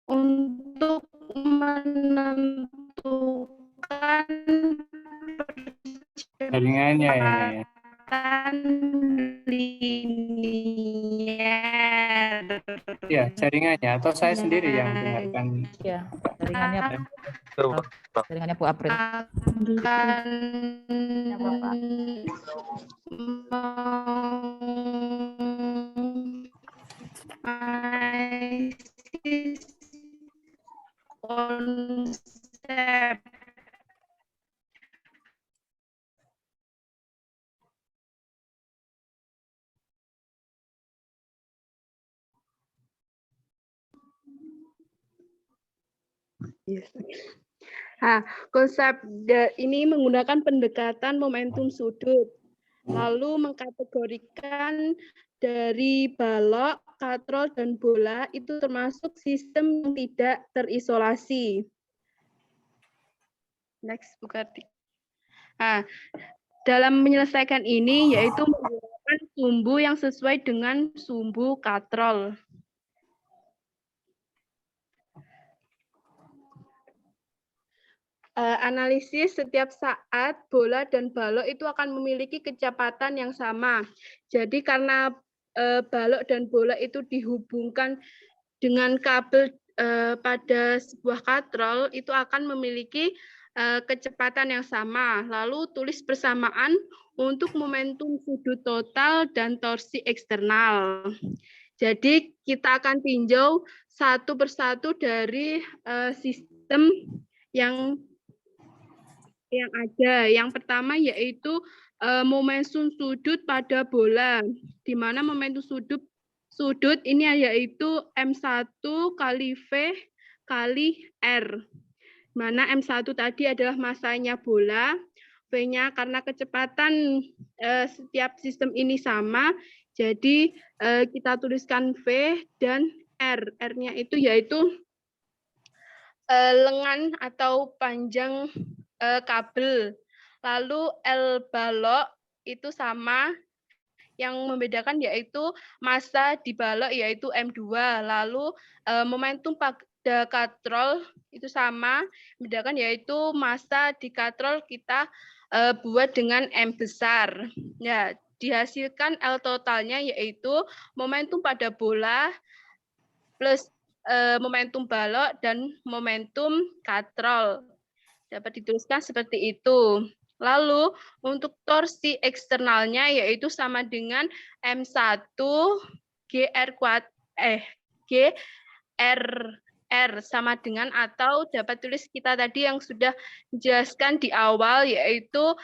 untuk menentukan Jaringannya ini. Linier. Ya, jaringannya atau saya sendiri yang dengarkan. Ya, jaringannya jaringannya Bu April. Akan konsep Nah, konsep ini menggunakan pendekatan momentum sudut, lalu mengkategorikan dari balok, katrol, dan bola itu termasuk sistem yang tidak terisolasi. Next, Bukarti. Nah, dalam menyelesaikan ini yaitu menggunakan sumbu yang sesuai dengan sumbu katrol. Analisis setiap saat bola dan balok itu akan memiliki kecepatan yang sama. Jadi karena balok dan bola itu dihubungkan dengan kabel pada sebuah katrol, itu akan memiliki kecepatan yang sama. Lalu tulis persamaan untuk momentum sudut total dan torsi eksternal. Jadi kita akan tinjau satu persatu dari sistem yang ada. Yang pertama yaitu momentum sudut pada bola, di mana momentum sudut ini yaitu M1 kali V kali R. Mana M1 tadi adalah massanya bola, V-nya karena kecepatan setiap sistem ini sama, jadi kita tuliskan V dan R. R-nya itu yaitu lengan atau panjang kabel. Lalu L balok itu sama yang membedakan yaitu massa di balok yaitu M2, lalu momentum pada katrol itu sama, membedakan yaitu massa di katrol kita buat dengan M besar. Ya, dihasilkan L totalnya yaitu momentum pada bola plus momentum balok dan momentum katrol. Dapat dituliskan seperti itu. Lalu untuk torsi eksternalnya yaitu sama dengan M1 GR sama dengan atau dapat tulis kita tadi yang sudah dijelaskan di awal yaitu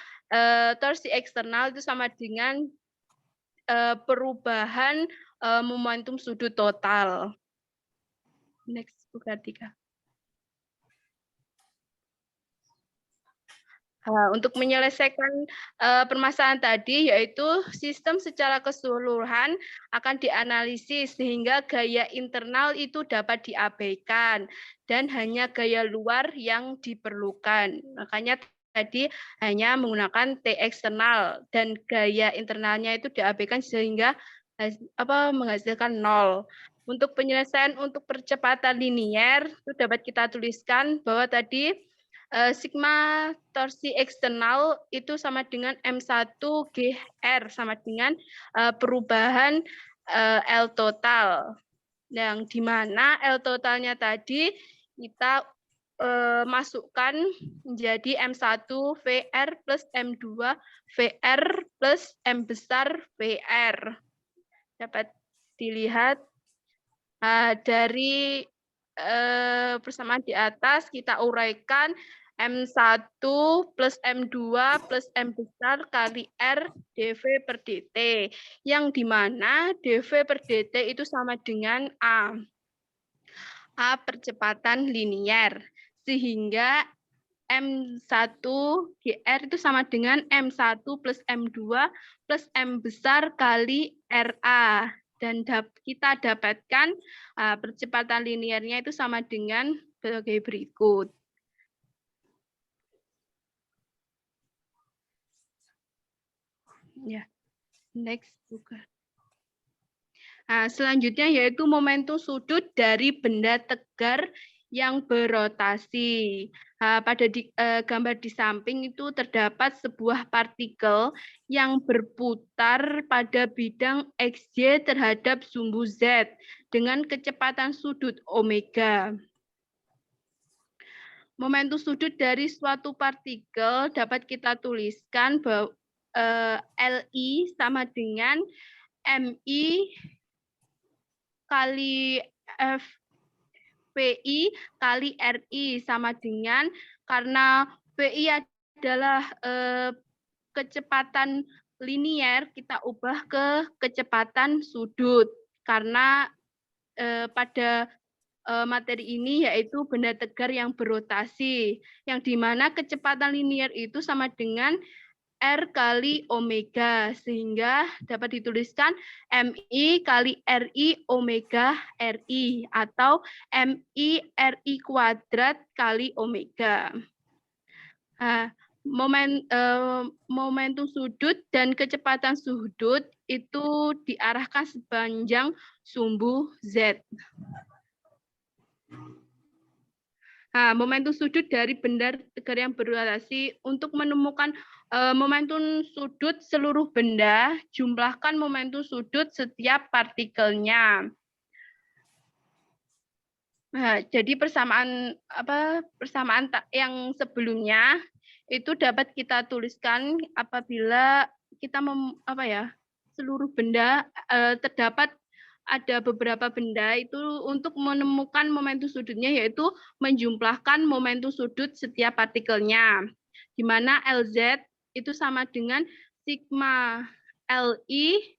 torsi eksternal itu sama dengan perubahan momentum sudut total. Next, Bu Kartika. Untuk menyelesaikan permasalahan tadi, yaitu sistem secara keseluruhan akan dianalisis sehingga gaya internal itu dapat diabaikan dan hanya gaya luar yang diperlukan. Makanya tadi hanya menggunakan T eksternal dan gaya internalnya itu diabaikan sehingga menghasilkan 0. Untuk penyelesaian untuk percepatan linier itu dapat kita tuliskan bahwa tadi sigma torsi eksternal itu sama dengan M1 GR sama dengan perubahan L total. Yang di mana L totalnya tadi kita masukkan menjadi M1 VR plus M2 VR plus M besar VR. Dapat dilihat dari persamaan di atas kita uraikan M1 plus M2 plus M besar kali R dV per dt. Yang dimana dV per dt itu sama dengan A. A percepatan linier. Sehingga M1 GR itu sama dengan M1 plus M2 plus M besar kali RA. Dan kita dapatkan percepatan liniernya itu sama dengan sebagai berikut. Ya, next juga. Nah, selanjutnya yaitu momentum sudut dari benda tegar yang berotasi. Pada gambar di samping itu terdapat sebuah partikel yang berputar pada bidang XY terhadap sumbu Z dengan kecepatan sudut omega. Momentum sudut dari suatu partikel dapat kita tuliskan bahwa LI sama dengan MI kali VI kali RI sama dengan karena VI adalah kecepatan linier, kita ubah ke kecepatan sudut karena pada materi ini yaitu benda tegar yang berotasi, yang dimana kecepatan linier itu sama dengan R kali omega, sehingga dapat dituliskan MI kali RI omega RI atau MI RI kuadrat kali omega. Momentum sudut dan kecepatan sudut itu diarahkan sepanjang sumbu Z. Momentum sudut dari benda tegar yang berotasi. Untuk menemukan momentum sudut seluruh benda, jumlahkan momentum sudut setiap partikelnya. Jadi persamaan yang sebelumnya itu dapat kita tuliskan apabila kita seluruh benda terdapat ada beberapa benda itu untuk menemukan momentum sudutnya yaitu menjumlahkan momentum sudut setiap partikelnya, di mana LZ itu sama dengan sigma LI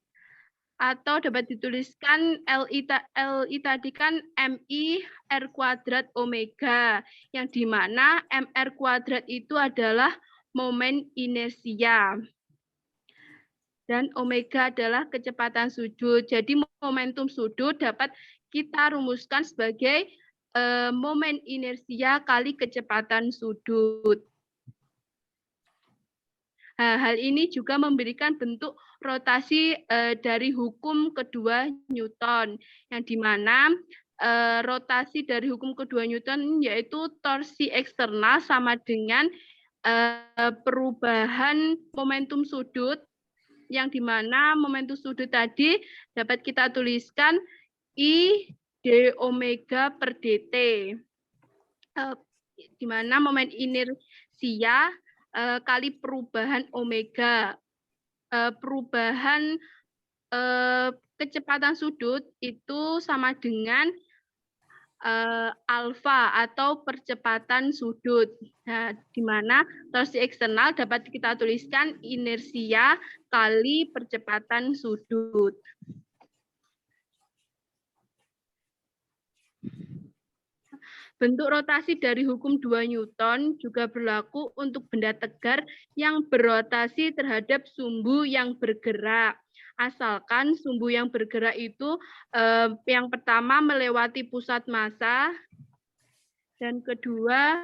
atau dapat dituliskan LI tadi kan MI R kuadrat omega, yang di mana MR kuadrat itu adalah momen inersia. Dan omega adalah kecepatan sudut. Jadi momentum sudut dapat kita rumuskan sebagai momen inersia kali kecepatan sudut. Hal ini juga memberikan bentuk rotasi dari hukum kedua Newton, yang dimana rotasi dari hukum kedua Newton yaitu torsi eksternal sama dengan perubahan momentum sudut, yang dimana momentum sudut tadi dapat kita tuliskan I d omega per dt, di mana momen inersia kali perubahan omega. Perubahan kecepatan sudut itu sama dengan alfa atau percepatan sudut. Nah, di mana torsi eksternal dapat kita tuliskan inersia kali percepatan sudut. Bentuk rotasi dari hukum 2 Newton juga berlaku untuk benda tegar yang berotasi terhadap sumbu yang bergerak. Asalkan sumbu yang bergerak itu yang pertama melewati pusat massa, dan kedua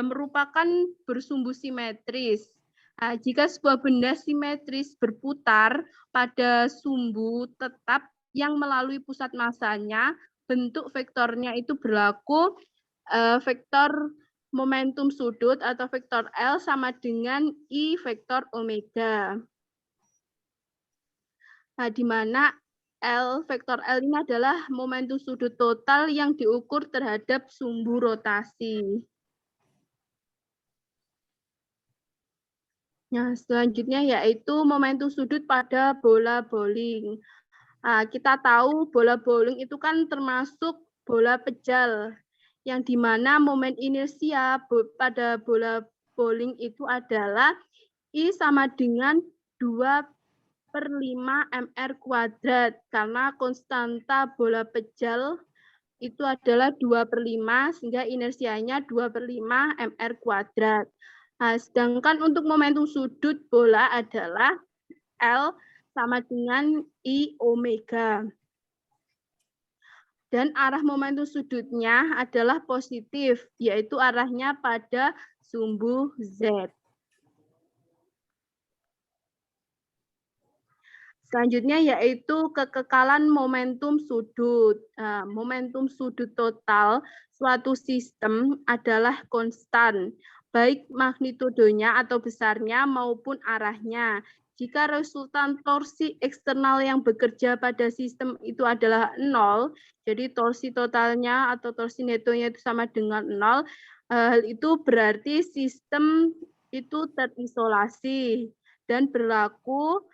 merupakan bersumbu simetris. Nah, jika sebuah benda simetris berputar pada sumbu tetap yang melalui pusat massanya, bentuk vektornya itu berlaku vektor momentum sudut atau vektor L sama dengan I vektor omega. Nah, di mana vektor L ini adalah momentum sudut total yang diukur terhadap sumbu rotasi. Nah, selanjutnya yaitu momentum sudut pada bola bowling. Nah, kita tahu bola bowling itu kan termasuk bola pejal, yang dimana momen inersia pada bola bowling itu adalah I sama dengan 2/5 mr kuadrat, karena konstanta bola pejal itu adalah 2/5, sehingga inersianya 2/5 mr kuadrat. Nah, sedangkan untuk momentum sudut bola adalah L sama dengan I omega. Dan arah momentum sudutnya adalah positif, yaitu arahnya pada sumbu Z. Selanjutnya yaitu kekekalan momentum sudut. Nah, momentum sudut total suatu sistem adalah konstan, baik magnitudenya atau besarnya maupun arahnya. Jika resultan torsi eksternal yang bekerja pada sistem itu adalah 0, jadi torsi totalnya atau torsi netonya itu sama dengan 0, hal itu berarti sistem itu terisolasi dan berlaku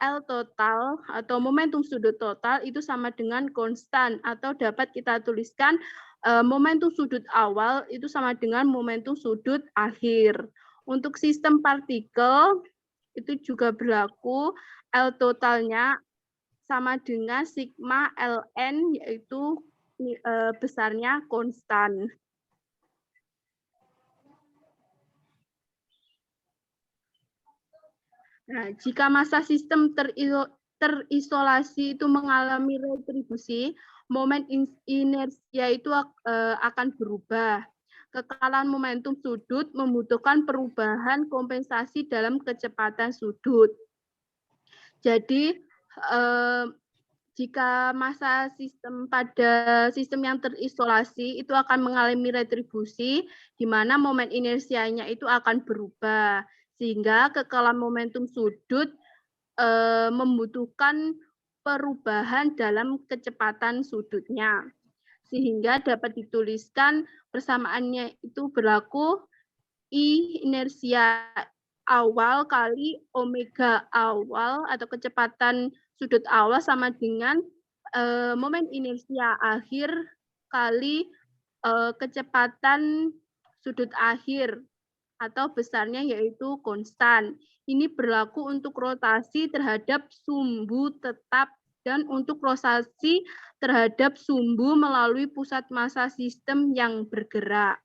L total atau momentum sudut total itu sama dengan konstan, atau dapat kita tuliskan momentum sudut awal itu sama dengan momentum sudut akhir. Untuk sistem partikel itu juga berlaku L totalnya sama dengan sigma Ln, yaitu besarnya konstan. Nah, jika massa sistem terisolasi itu mengalami retribusi, momen inersia itu akan berubah. Kekekalan momentum sudut membutuhkan perubahan kompensasi dalam kecepatan sudut. Jadi, jika massa sistem pada sistem yang terisolasi itu akan mengalami retribusi, di mana momen inersianya itu akan berubah. Sehingga kekekalan momentum sudut membutuhkan perubahan dalam kecepatan sudutnya. Sehingga dapat dituliskan persamaannya itu berlaku I inersia awal kali omega awal atau kecepatan sudut awal sama dengan momen inersia akhir kali kecepatan sudut akhir atau besarnya yaitu konstan. Ini berlaku untuk rotasi terhadap sumbu tetap dan untuk rotasi terhadap sumbu melalui pusat massa sistem yang bergerak.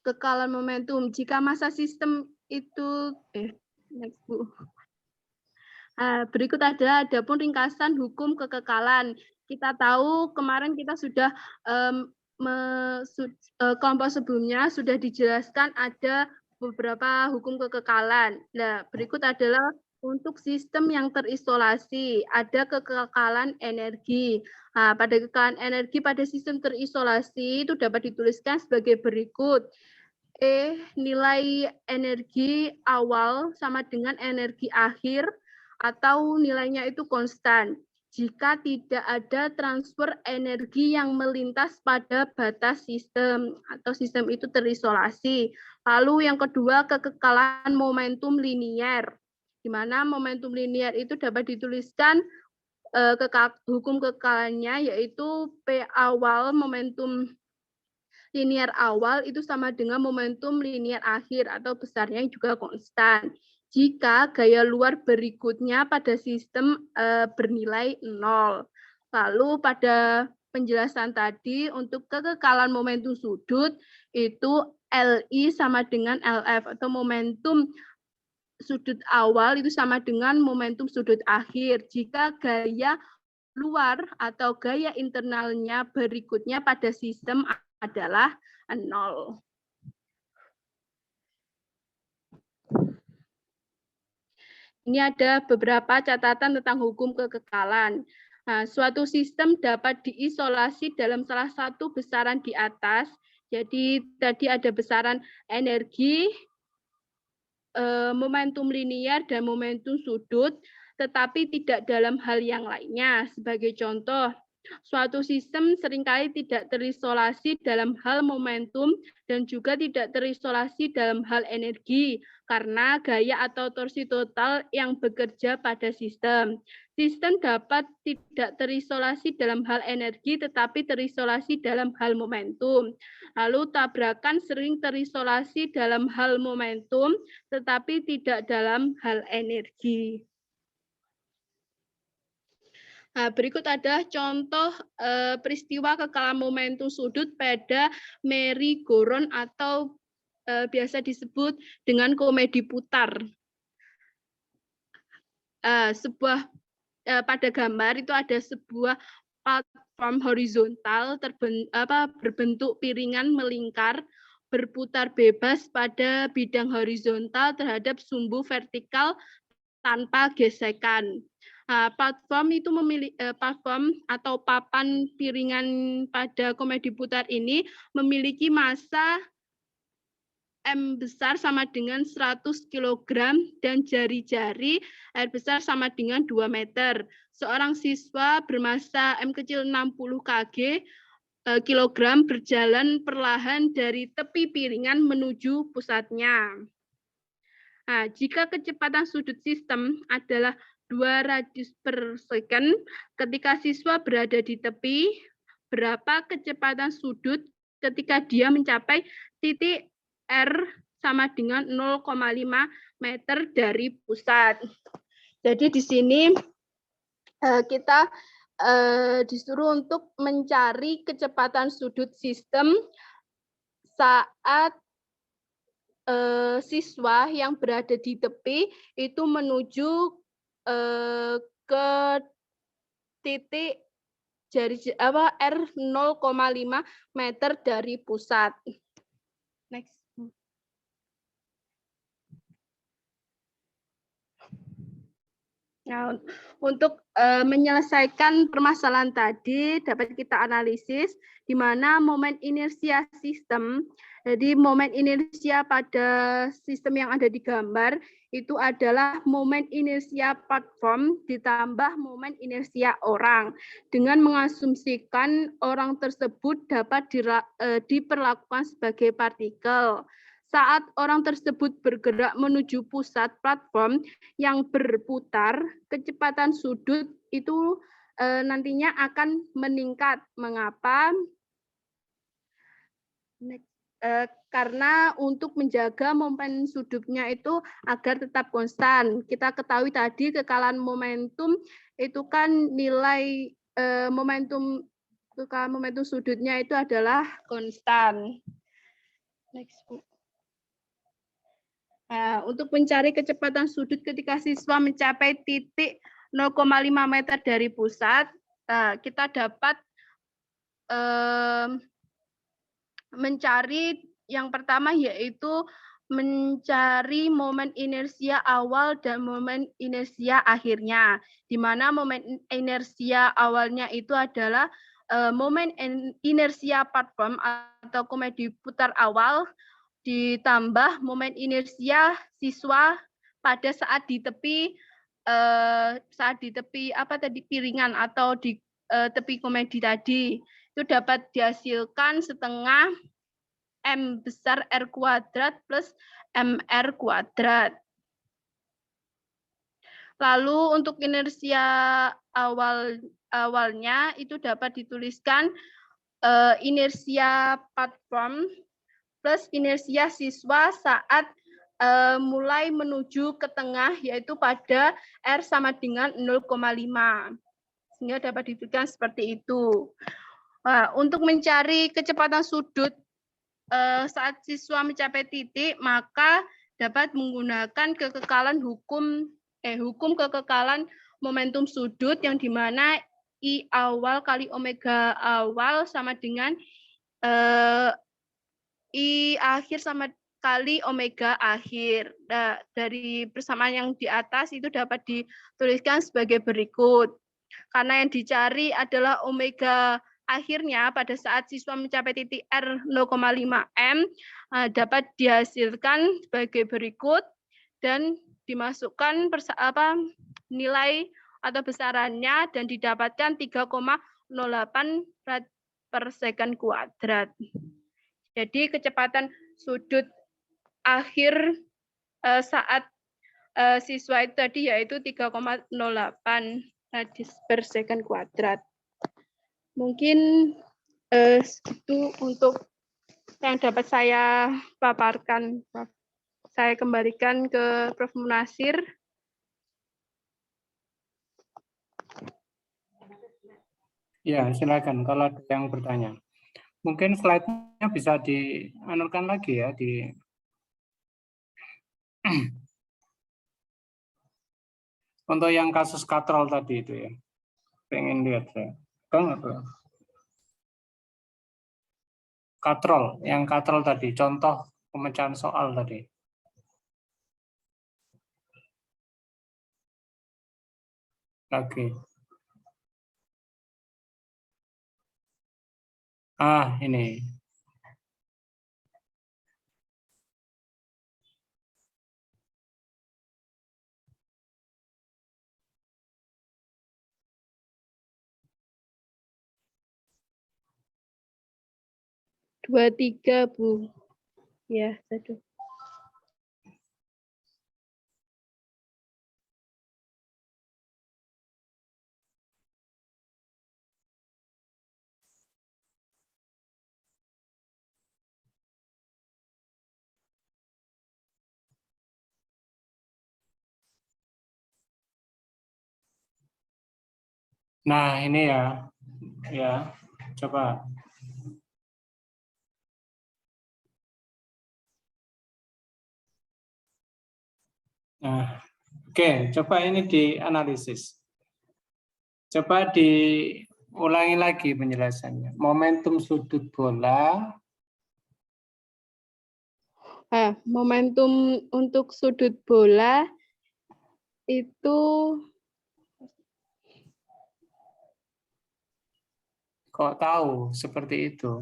Kekekalan momentum. Jika massa sistem itu next Bu. Berikut adapun ringkasan hukum kekekalan. Kita tahu kemarin kita sudah kelompok sebelumnya sudah dijelaskan ada beberapa hukum kekekalan. Nah, berikut adalah untuk sistem yang terisolasi, ada kekekalan energi. Nah, pada kekekalan energi pada sistem terisolasi itu dapat dituliskan sebagai berikut. Nilai energi awal sama dengan energi akhir atau nilainya itu konstan jika tidak ada transfer energi yang melintas pada batas sistem atau sistem itu terisolasi. Lalu yang kedua, kekekalan momentum linier, di mana momentum linier itu dapat dituliskan hukum kekekalannya yaitu P awal momentum linier awal itu sama dengan momentum linier akhir atau besarnya juga konstan. Jika gaya luar berikutnya pada sistem bernilai 0. Lalu pada penjelasan tadi untuk kekekalan momentum sudut itu LI sama dengan LF atau momentum sudut awal itu sama dengan momentum sudut akhir. Jika gaya luar atau gaya internalnya berikutnya pada sistem adalah 0. Ini ada beberapa catatan tentang hukum kekekalan. Nah, suatu sistem dapat diisolasi dalam salah satu besaran di atas. Jadi tadi ada besaran energi, momentum linier, dan momentum sudut, tetapi tidak dalam hal yang lainnya. Sebagai contoh, suatu sistem seringkali tidak terisolasi dalam hal momentum dan juga tidak terisolasi dalam hal energi karena gaya atau torsi total yang bekerja pada sistem. Sistem dapat tidak terisolasi dalam hal energi tetapi terisolasi dalam hal momentum. Lalu tabrakan sering terisolasi dalam hal momentum tetapi tidak dalam hal energi. Nah, berikut adalah contoh peristiwa kekekalan momentum sudut pada merry-go-round atau biasa disebut dengan komedi putar. Pada gambar itu ada sebuah platform horizontal berbentuk piringan melingkar berputar bebas pada bidang horizontal terhadap sumbu vertikal tanpa gesekan. Platform itu platform atau papan piringan pada komedi putar ini memiliki massa M besar sama dengan 100 kg dan jari-jari R besar sama dengan 2 meter. Seorang siswa bermassa M kecil 60 kg berjalan perlahan dari tepi piringan menuju pusatnya. Nah, jika kecepatan sudut sistem adalah 2 radius per second, ketika siswa berada di tepi, berapa kecepatan sudut ketika dia mencapai titik R sama dengan 0,5 meter dari pusat. Jadi di sini kita disuruh untuk mencari kecepatan sudut sistem saat siswa yang berada di tepi itu menuju ke titik R 0,5 meter dari pusat. Next. Nah, untuk menyelesaikan permasalahan tadi dapat kita analisis di mana momen inersia sistem. Jadi momen inersia pada sistem yang ada di gambar itu adalah momen inersia platform ditambah momen inersia orang. Dengan mengasumsikan orang tersebut dapat diperlakukan sebagai partikel. Saat orang tersebut bergerak menuju pusat platform yang berputar, kecepatan sudut itu nantinya akan meningkat. Mengapa? Karena untuk menjaga momen sudutnya itu agar tetap konstan. Kita ketahui tadi kekekalan momentum itu kan nilai momentum sudutnya itu adalah konstan. Next. Nah, untuk mencari kecepatan sudut ketika siswa mencapai titik 0,5 meter dari pusat, kita dapat mencari yang pertama yaitu mencari momen inersia awal dan momen inersia akhirnya, di mana momen inersia awalnya itu adalah momen inersia platform atau komedi putar awal ditambah momen inersia siswa pada saat di tepi piringan atau di tepi komedi tadi, itu dapat dihasilkan setengah M besar R kuadrat plus MR kuadrat. Lalu untuk inersia awalnya itu dapat dituliskan inersia platform plus inersia siswa saat mulai menuju ke tengah, yaitu pada R sama dengan 0,5. Sehingga dapat dituliskan seperti itu. Untuk mencari kecepatan sudut saat siswa mencapai titik, maka dapat menggunakan kekekalan hukum kekekalan momentum sudut, yang dimana I awal kali omega awal sama dengan I akhir sama kali omega akhir. Nah, dari persamaan yang di atas itu dapat dituliskan sebagai berikut. Karena yang dicari adalah omega akhirnya pada saat siswa mencapai titik R 0,5 M, dapat dihasilkan sebagai berikut dan dimasukkan nilai atau besarannya dan didapatkan 3,08 per second kuadrat. Jadi kecepatan sudut akhir saat siswa itu tadi yaitu 3,08 radius per second kuadrat. Mungkin itu untuk yang dapat saya paparkan, Prof. Saya kembalikan ke Prof. Munasir. Ya, silakan kalau ada yang bertanya. Mungkin slide-nya bisa dianukan lagi ya, untuk yang kasus katrol tadi itu ya. Pengen lihat saya. Katrol, yang katrol tadi, contoh pemecahan soal tadi. Oke. Ini. Dua, tiga, Bu. Ya, satu. Nah, ini ya. Ya, coba. Nah, oke, coba ini dianalisis. Coba diulangi lagi penjelasannya. Momentum sudut bola. Momentum untuk sudut bola itu Kok tahu seperti itu?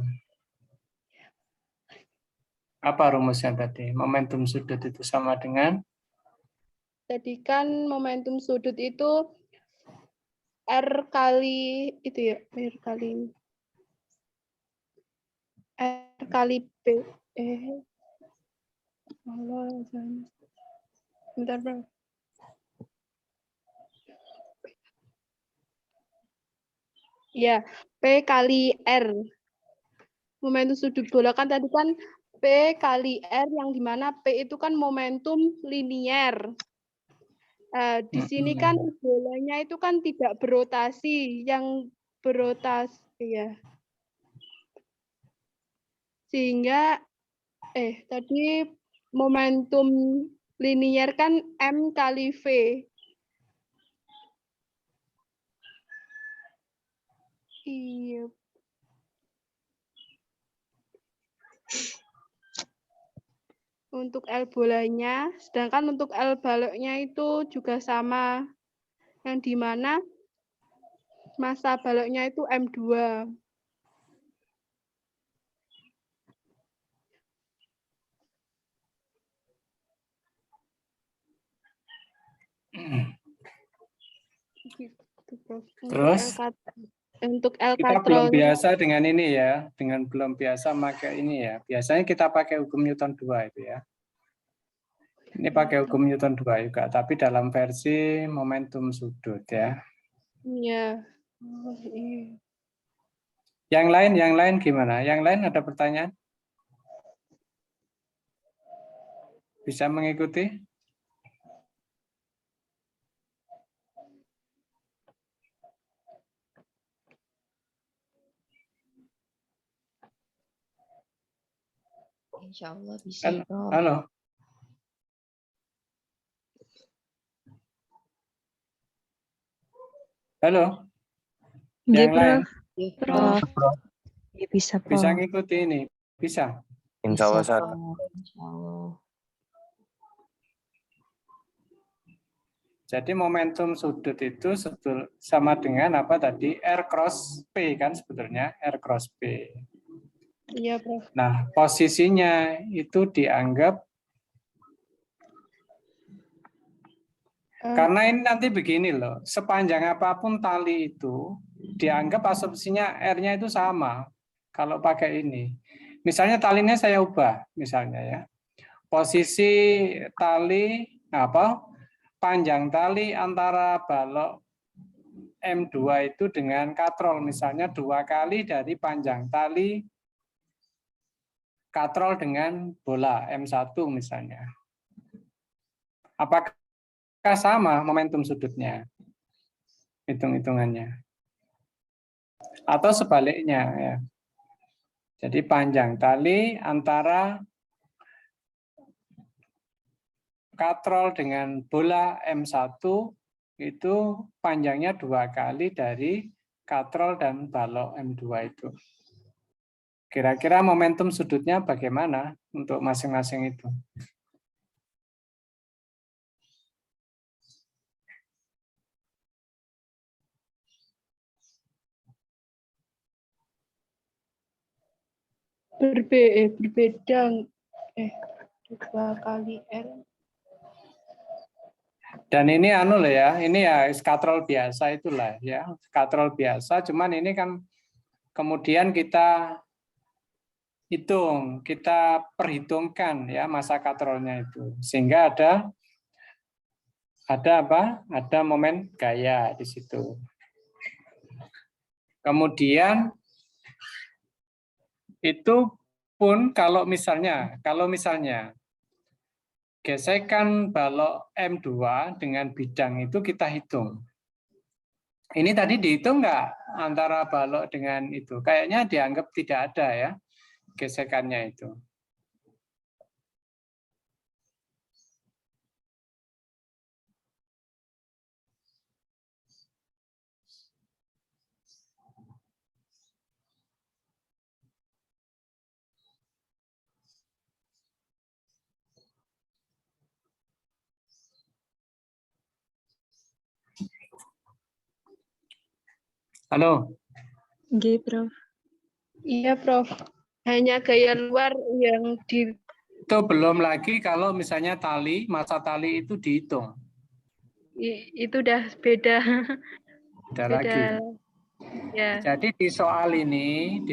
Apa rumusnya tadi? Momentum sudut itu sama dengan? tadi kan momentum sudut itu R kali itu ya, R kali P. Bentar, Bro. Ya, P kali R. Momentum sudut bola kan tadi kan P kali R, yang dimana P itu kan momentum linier. Di sini kan bolanya itu kan tidak berotasi, yang berotasi ya. Sehingga tadi momentum linier kan M kali V. Iya. untuk L bolanya, sedangkan untuk L baloknya itu juga sama, yang di mana massa baloknya itu M2. Gitu, Prof. Terus Untuk L kita belum katrolnya, biasa dengan ini ya, dengan belum biasa pakai ini ya. Biasanya kita pakai hukum Newton 2 itu ya. Ini pakai hukum Newton 2 juga, tapi dalam versi momentum sudut ya. iya. Oh, iya. Yang lain gimana? Yang lain ada pertanyaan? Bisa mengikuti? Insya Allah bisa, Prof. Halo. Halo. Yang lain Ya, Prof. Prof. Ya, bisa, Prof. bisa ngikuti ini? Bisa. Insya Allah Bisa, Ustaz. Prof. Insya Allah. Jadi momentum sudut itu sama dengan apa tadi? R cross P kan sebetulnya, R cross P. Iya, Prof. Nah, posisinya itu dianggap, karena ini nanti begini loh, sepanjang apapun tali itu, dianggap asumsinya R-nya itu sama. Kalau pakai ini. Misalnya talinya saya ubah, misalnya ya. Posisi tali, panjang tali antara balok M2 itu dengan katrol, misalnya 2 kali dari panjang tali katrol dengan bola M1 misalnya. Apakah sama momentum sudutnya? Hitung-hitungannya. Atau sebaliknya ya. Jadi panjang tali antara katrol dengan bola M1 itu panjangnya 2 kali dari katrol dan balok M2 itu. Kira-kira momentum sudutnya bagaimana untuk masing-masing itu? Berbeda 2 kali R. Dan ini anu loh ya, ini ya katrol biasa itulah ya, katrol biasa. Cuman ini kan kemudian kita hitung, kita perhitungkan ya masa katrolnya itu, sehingga ada apa? Ada momen gaya di situ. Kemudian itu pun kalau misalnya gesekan balok M2 dengan bidang itu kita hitung. Ini tadi dihitung nggak antara balok dengan itu? Kayaknya dianggap tidak ada ya gesekannya itu. Halo. Nggih, Prof. Iya, Prof. Hanya gaya luar yang di Itu belum lagi kalau misalnya masa tali itu dihitung. itu udah beda. Beda lagi. Ya. Jadi di soal ini,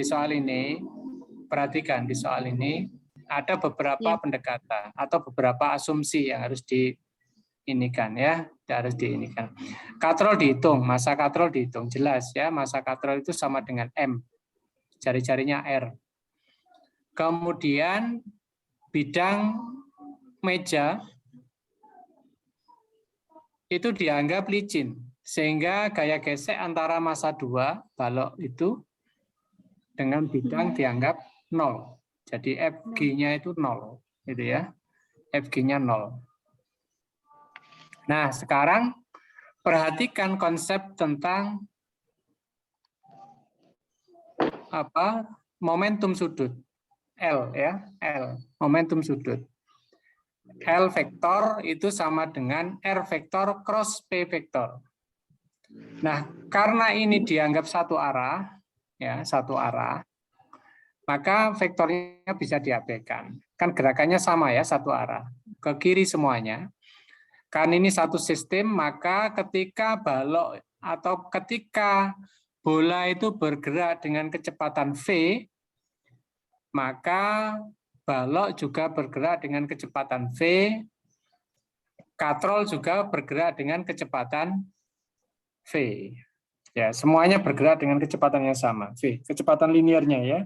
perhatikan di soal ini ada beberapa Ya. pendekatan atau beberapa asumsi yang harus diinikan ya, harus diinikan. Katrol dihitung, masa katrol dihitung, jelas ya, masa katrol itu sama dengan M, jari-jarinya R. Kemudian bidang meja itu dianggap licin, sehingga gaya gesek antara massa 2 balok itu dengan bidang dianggap 0. Jadi FG-nya itu 0, gitu ya. FG-nya 0. Nah, sekarang perhatikan konsep tentang momentum sudut. L ya, L, momentum sudut. L vektor itu sama dengan R vektor cross P vektor. Nah, karena ini dianggap satu arah, ya satu arah, maka vektornya bisa diabaikan. Kan gerakannya sama ya, satu arah, ke kiri semuanya. Kan ini satu sistem, maka ketika balok atau ketika bola itu bergerak dengan kecepatan V, maka balok juga bergerak dengan kecepatan V, katrol juga bergerak dengan kecepatan V. Ya, semuanya bergerak dengan kecepatan yang sama, V, kecepatan linearnya ya.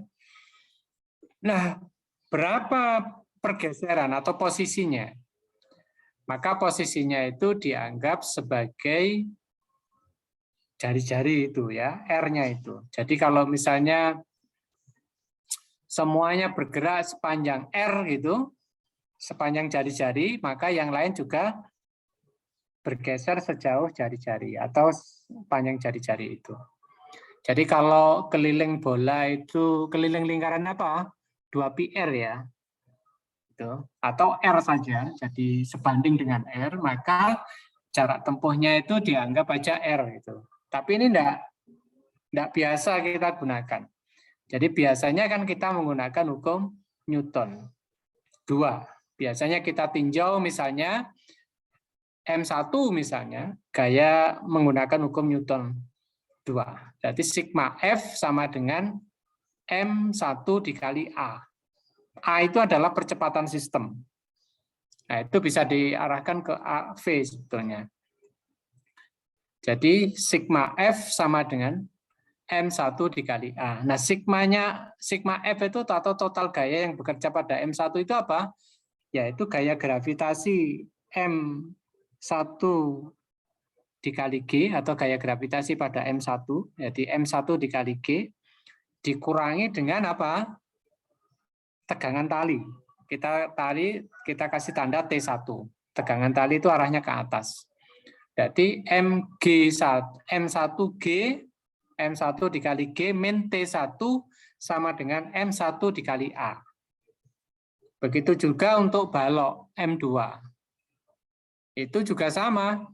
Nah, berapa pergeseran atau posisinya? Maka posisinya itu dianggap sebagai jari-jari itu ya, R-nya itu. Jadi kalau misalnya semuanya bergerak sepanjang R gitu, sepanjang jari-jari, maka yang lain juga bergeser sejauh jari-jari atau panjang jari-jari itu. Jadi kalau keliling bola itu keliling lingkaran apa? 2πr ya. Atau R saja, jadi sebanding dengan R, maka jarak tempuhnya itu dianggap aja R gitu. Tapi ini enggak biasa kita gunakan. Jadi biasanya kan kita menggunakan hukum Newton. 2. Biasanya kita tinjau misalnya M1 misalnya, gaya menggunakan hukum Newton 2. Jadi sigma F sama dengan M1 dikali A. A itu adalah percepatan sistem. Nah, itu bisa diarahkan ke V sebetulnya. Jadi sigma F sama dengan M1 dikali A. Nah, sigma F itu atau total gaya yang bekerja pada M1 itu apa? Yaitu gaya gravitasi M1 dikali G atau gaya gravitasi pada M1. Jadi M1 dikali G dikurangi dengan apa? Tegangan tali. Kita kasih tanda T1. Tegangan tali itu arahnya ke atas. Jadi M1G M1 dikali G min T1 sama dengan M1 dikali A. Begitu juga untuk balok M2. Itu juga sama.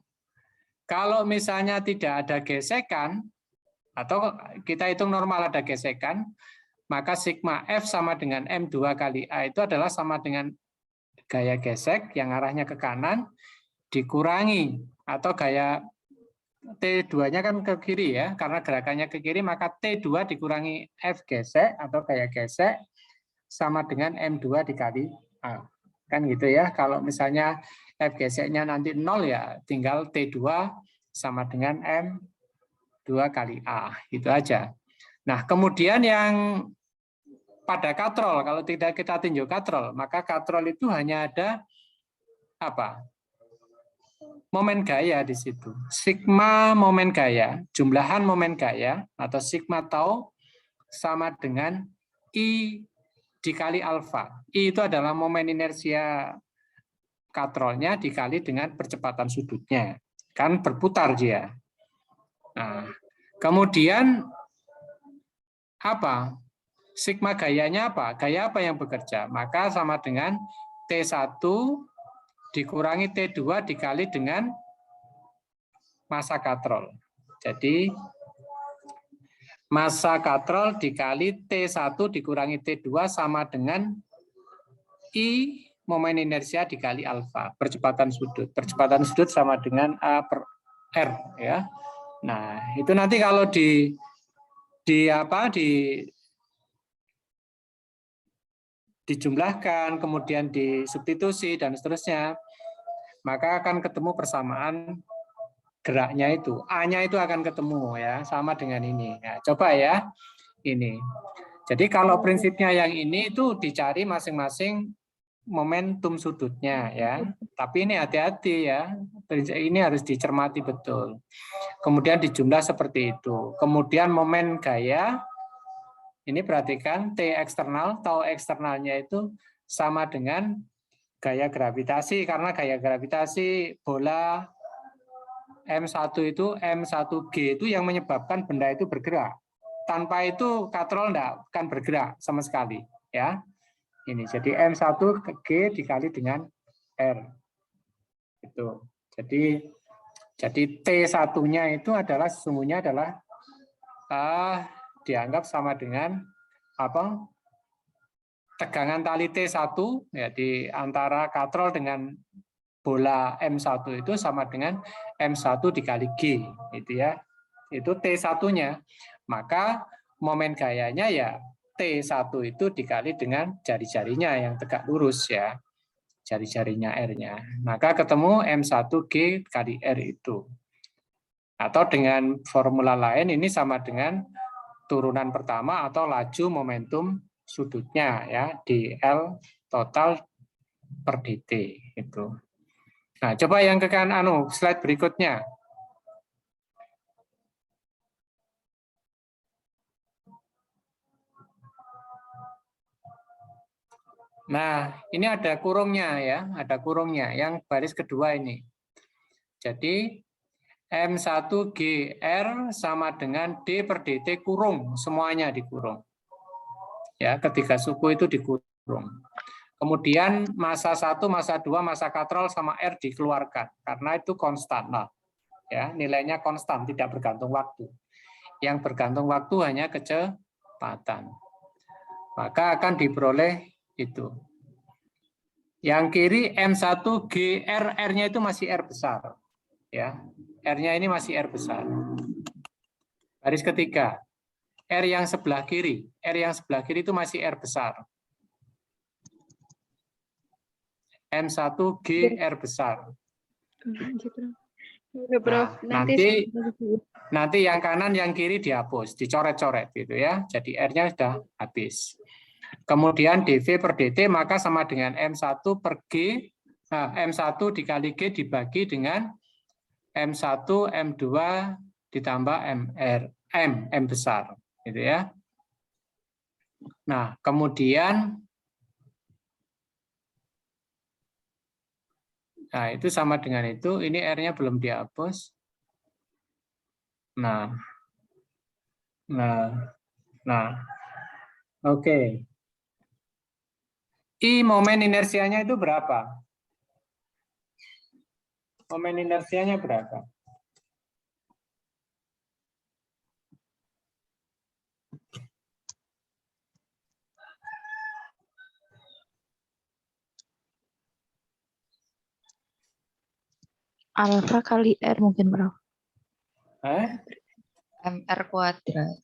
Kalau misalnya tidak ada gesekan, atau kita hitung normal ada gesekan, maka sigma F sama dengan M2 kali A itu adalah sama dengan gaya gesek yang arahnya ke kanan dikurangi, atau gaya T2-nya kan ke kiri ya, karena gerakannya ke kiri, maka T2 dikurangi F gesek atau gaya gesek sama dengan M2 dikali A. Kan gitu ya, kalau misalnya F geseknya nanti 0 ya tinggal T2 sama dengan M2 kali A, itu aja. Nah, kemudian yang pada katrol, kalau tidak kita tinjau katrol, maka katrol itu hanya ada apa? Momen gaya di situ. Sigma momen gaya, jumlahan momen gaya atau sigma tau sama dengan I dikali alfa. I itu adalah momen inersia katrolnya dikali dengan percepatan sudutnya. Kan berputar dia. Nah, kemudian apa? Sigma gayanya apa? Gaya apa yang bekerja? Maka sama dengan T1 dikurangi T2 dikali dengan massa katrol. Jadi massa katrol dikali T1 dikurangi T2 sama dengan I momen inersia dikali alfa, percepatan sudut. Percepatan sudut sama dengan A per R ya. Nah, itu nanti kalau dijumlahkan, kemudian disubstitusi dan seterusnya, maka akan ketemu persamaan geraknya itu. A-nya itu akan ketemu ya, sama dengan ini. Nah, coba ya, ini. Jadi kalau prinsipnya yang ini itu dicari masing-masing momentum sudutnya ya. Tapi ini hati-hati ya. Ini harus dicermati betul. Kemudian dijumlah seperti itu. Kemudian momen gaya, ini perhatikan T eksternal, tau eksternalnya itu sama dengan gaya gravitasi, karena gaya gravitasi bola M1 itu, M1G itu yang menyebabkan benda itu bergerak. Tanpa itu katrol enggak akan bergerak sama sekali. Ya, ini jadi M1 ke G dikali dengan R. Itu. Jadi T1-nya itu adalah sesungguhnya adalah dianggap sama dengan apa? Tegangan tali T1 ya di antara katrol dengan bola M1 itu sama dengan M1 dikali G, gitu ya. Itu T1-nya. Maka momen gayanya ya T1 itu dikali dengan jari-jarinya yang tegak lurus ya. Jari-jarinya R-nya. Maka ketemu M1G kali R itu. Atau dengan formula lain ini sama dengan turunan pertama atau laju momentum sudutnya ya dl total per dt itu. Nah, coba yang ke kanan slide berikutnya. Nah, ini ada kurungnya ya, ada kurungnya yang baris kedua ini. Jadi M1GR sama dengan D per dt kurung, semuanya dikurung. Ya, ketiga suku itu dikurung. Kemudian massa 1, massa 2, massa katrol sama R dikeluarkan karena itu konstan lah. Ya, nilainya konstan, tidak bergantung waktu. Yang bergantung waktu hanya kecepatan. Maka akan diperoleh itu. Yang kiri M1GR, R-nya itu masih R besar. Ya, R-nya ini masih R besar. Baris ketiga. R yang sebelah kiri itu masih R besar. M1G R besar. Nah, nanti yang kanan yang kiri dihapus, dicoret-coret gitu ya. Jadi R-nya sudah habis. Kemudian dV per dt maka sama dengan M1 per G, M1 dikali G dibagi dengan M1 M2 ditambah M besar gitu ya. Nah, kemudian nah itu sama dengan itu, ini R-nya belum dihapus. Nah. Oke. I momen inersianya itu berapa? Momen inersianya berapa? Alfa kali R mungkin berapa? MR kuadrat.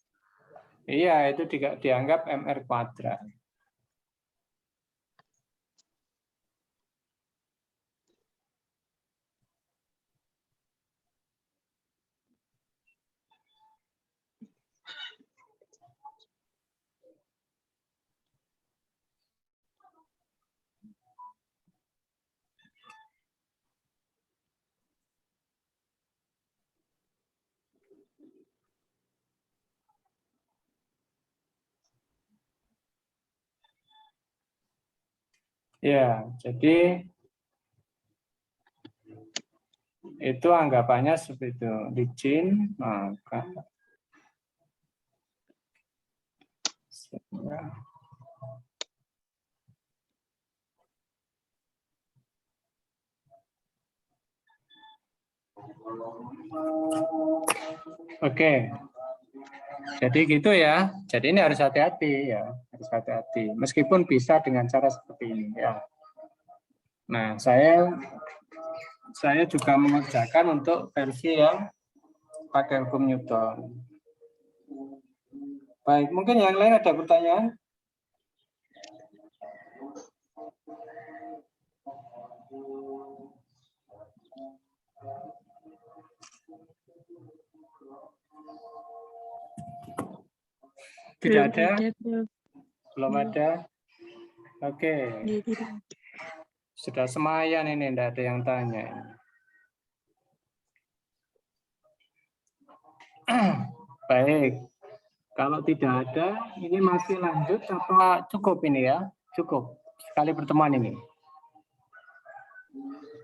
Iya, itu dianggap MR kuadrat. Ya, jadi itu anggapannya seperti itu. Licin, maka oke. Jadi gitu ya. Jadi ini harus hati-hati ya, harus hati-hati. Meskipun bisa dengan cara seperti ini ya. Nah, saya juga mengerjakan untuk versi yang pakai hukum Newton. Baik, mungkin yang lain ada pertanyaan? Tidak ada? Belum ada? Oke. Sudah semayan ini, tidak ada yang tanya. Baik. Kalau tidak ada, ini masih lanjut apa cukup ini ya? Cukup. Sekali pertemuan ini.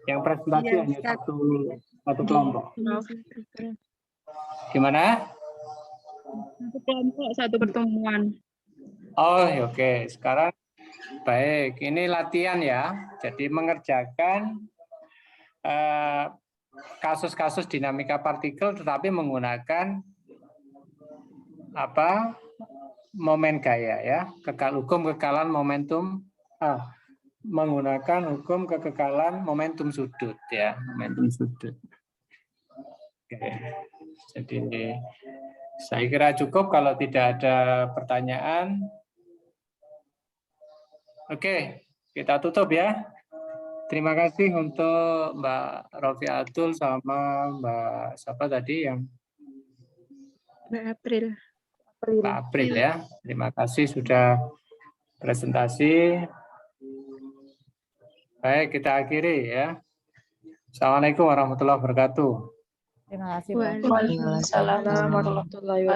Yang presentasi ya, hanya satu kelompok. Gimana? Satu kelompok, satu pertemuan. Oh, oke. Sekarang Baik, ini latihan ya. Jadi mengerjakan kasus-kasus dinamika partikel tetapi menggunakan apa? Momen gaya ya. Hukum kekekalan momentum menggunakan hukum kekekalan momentum sudut ya, momentum sudut. Oke. Jadi saya kira cukup kalau tidak ada pertanyaan. Oke, kita tutup ya. Terima kasih untuk Mbak Rofiatul sama Mbak siapa tadi yang Mbak April. Mbak April ya. Terima kasih sudah presentasi. Baik, kita akhiri ya. Assalamualaikum warahmatullahi wabarakatuh. Terima kasih, Prof. Waalaikumsalam. Waalaikumsalam warahmatullahi wabarakatuh.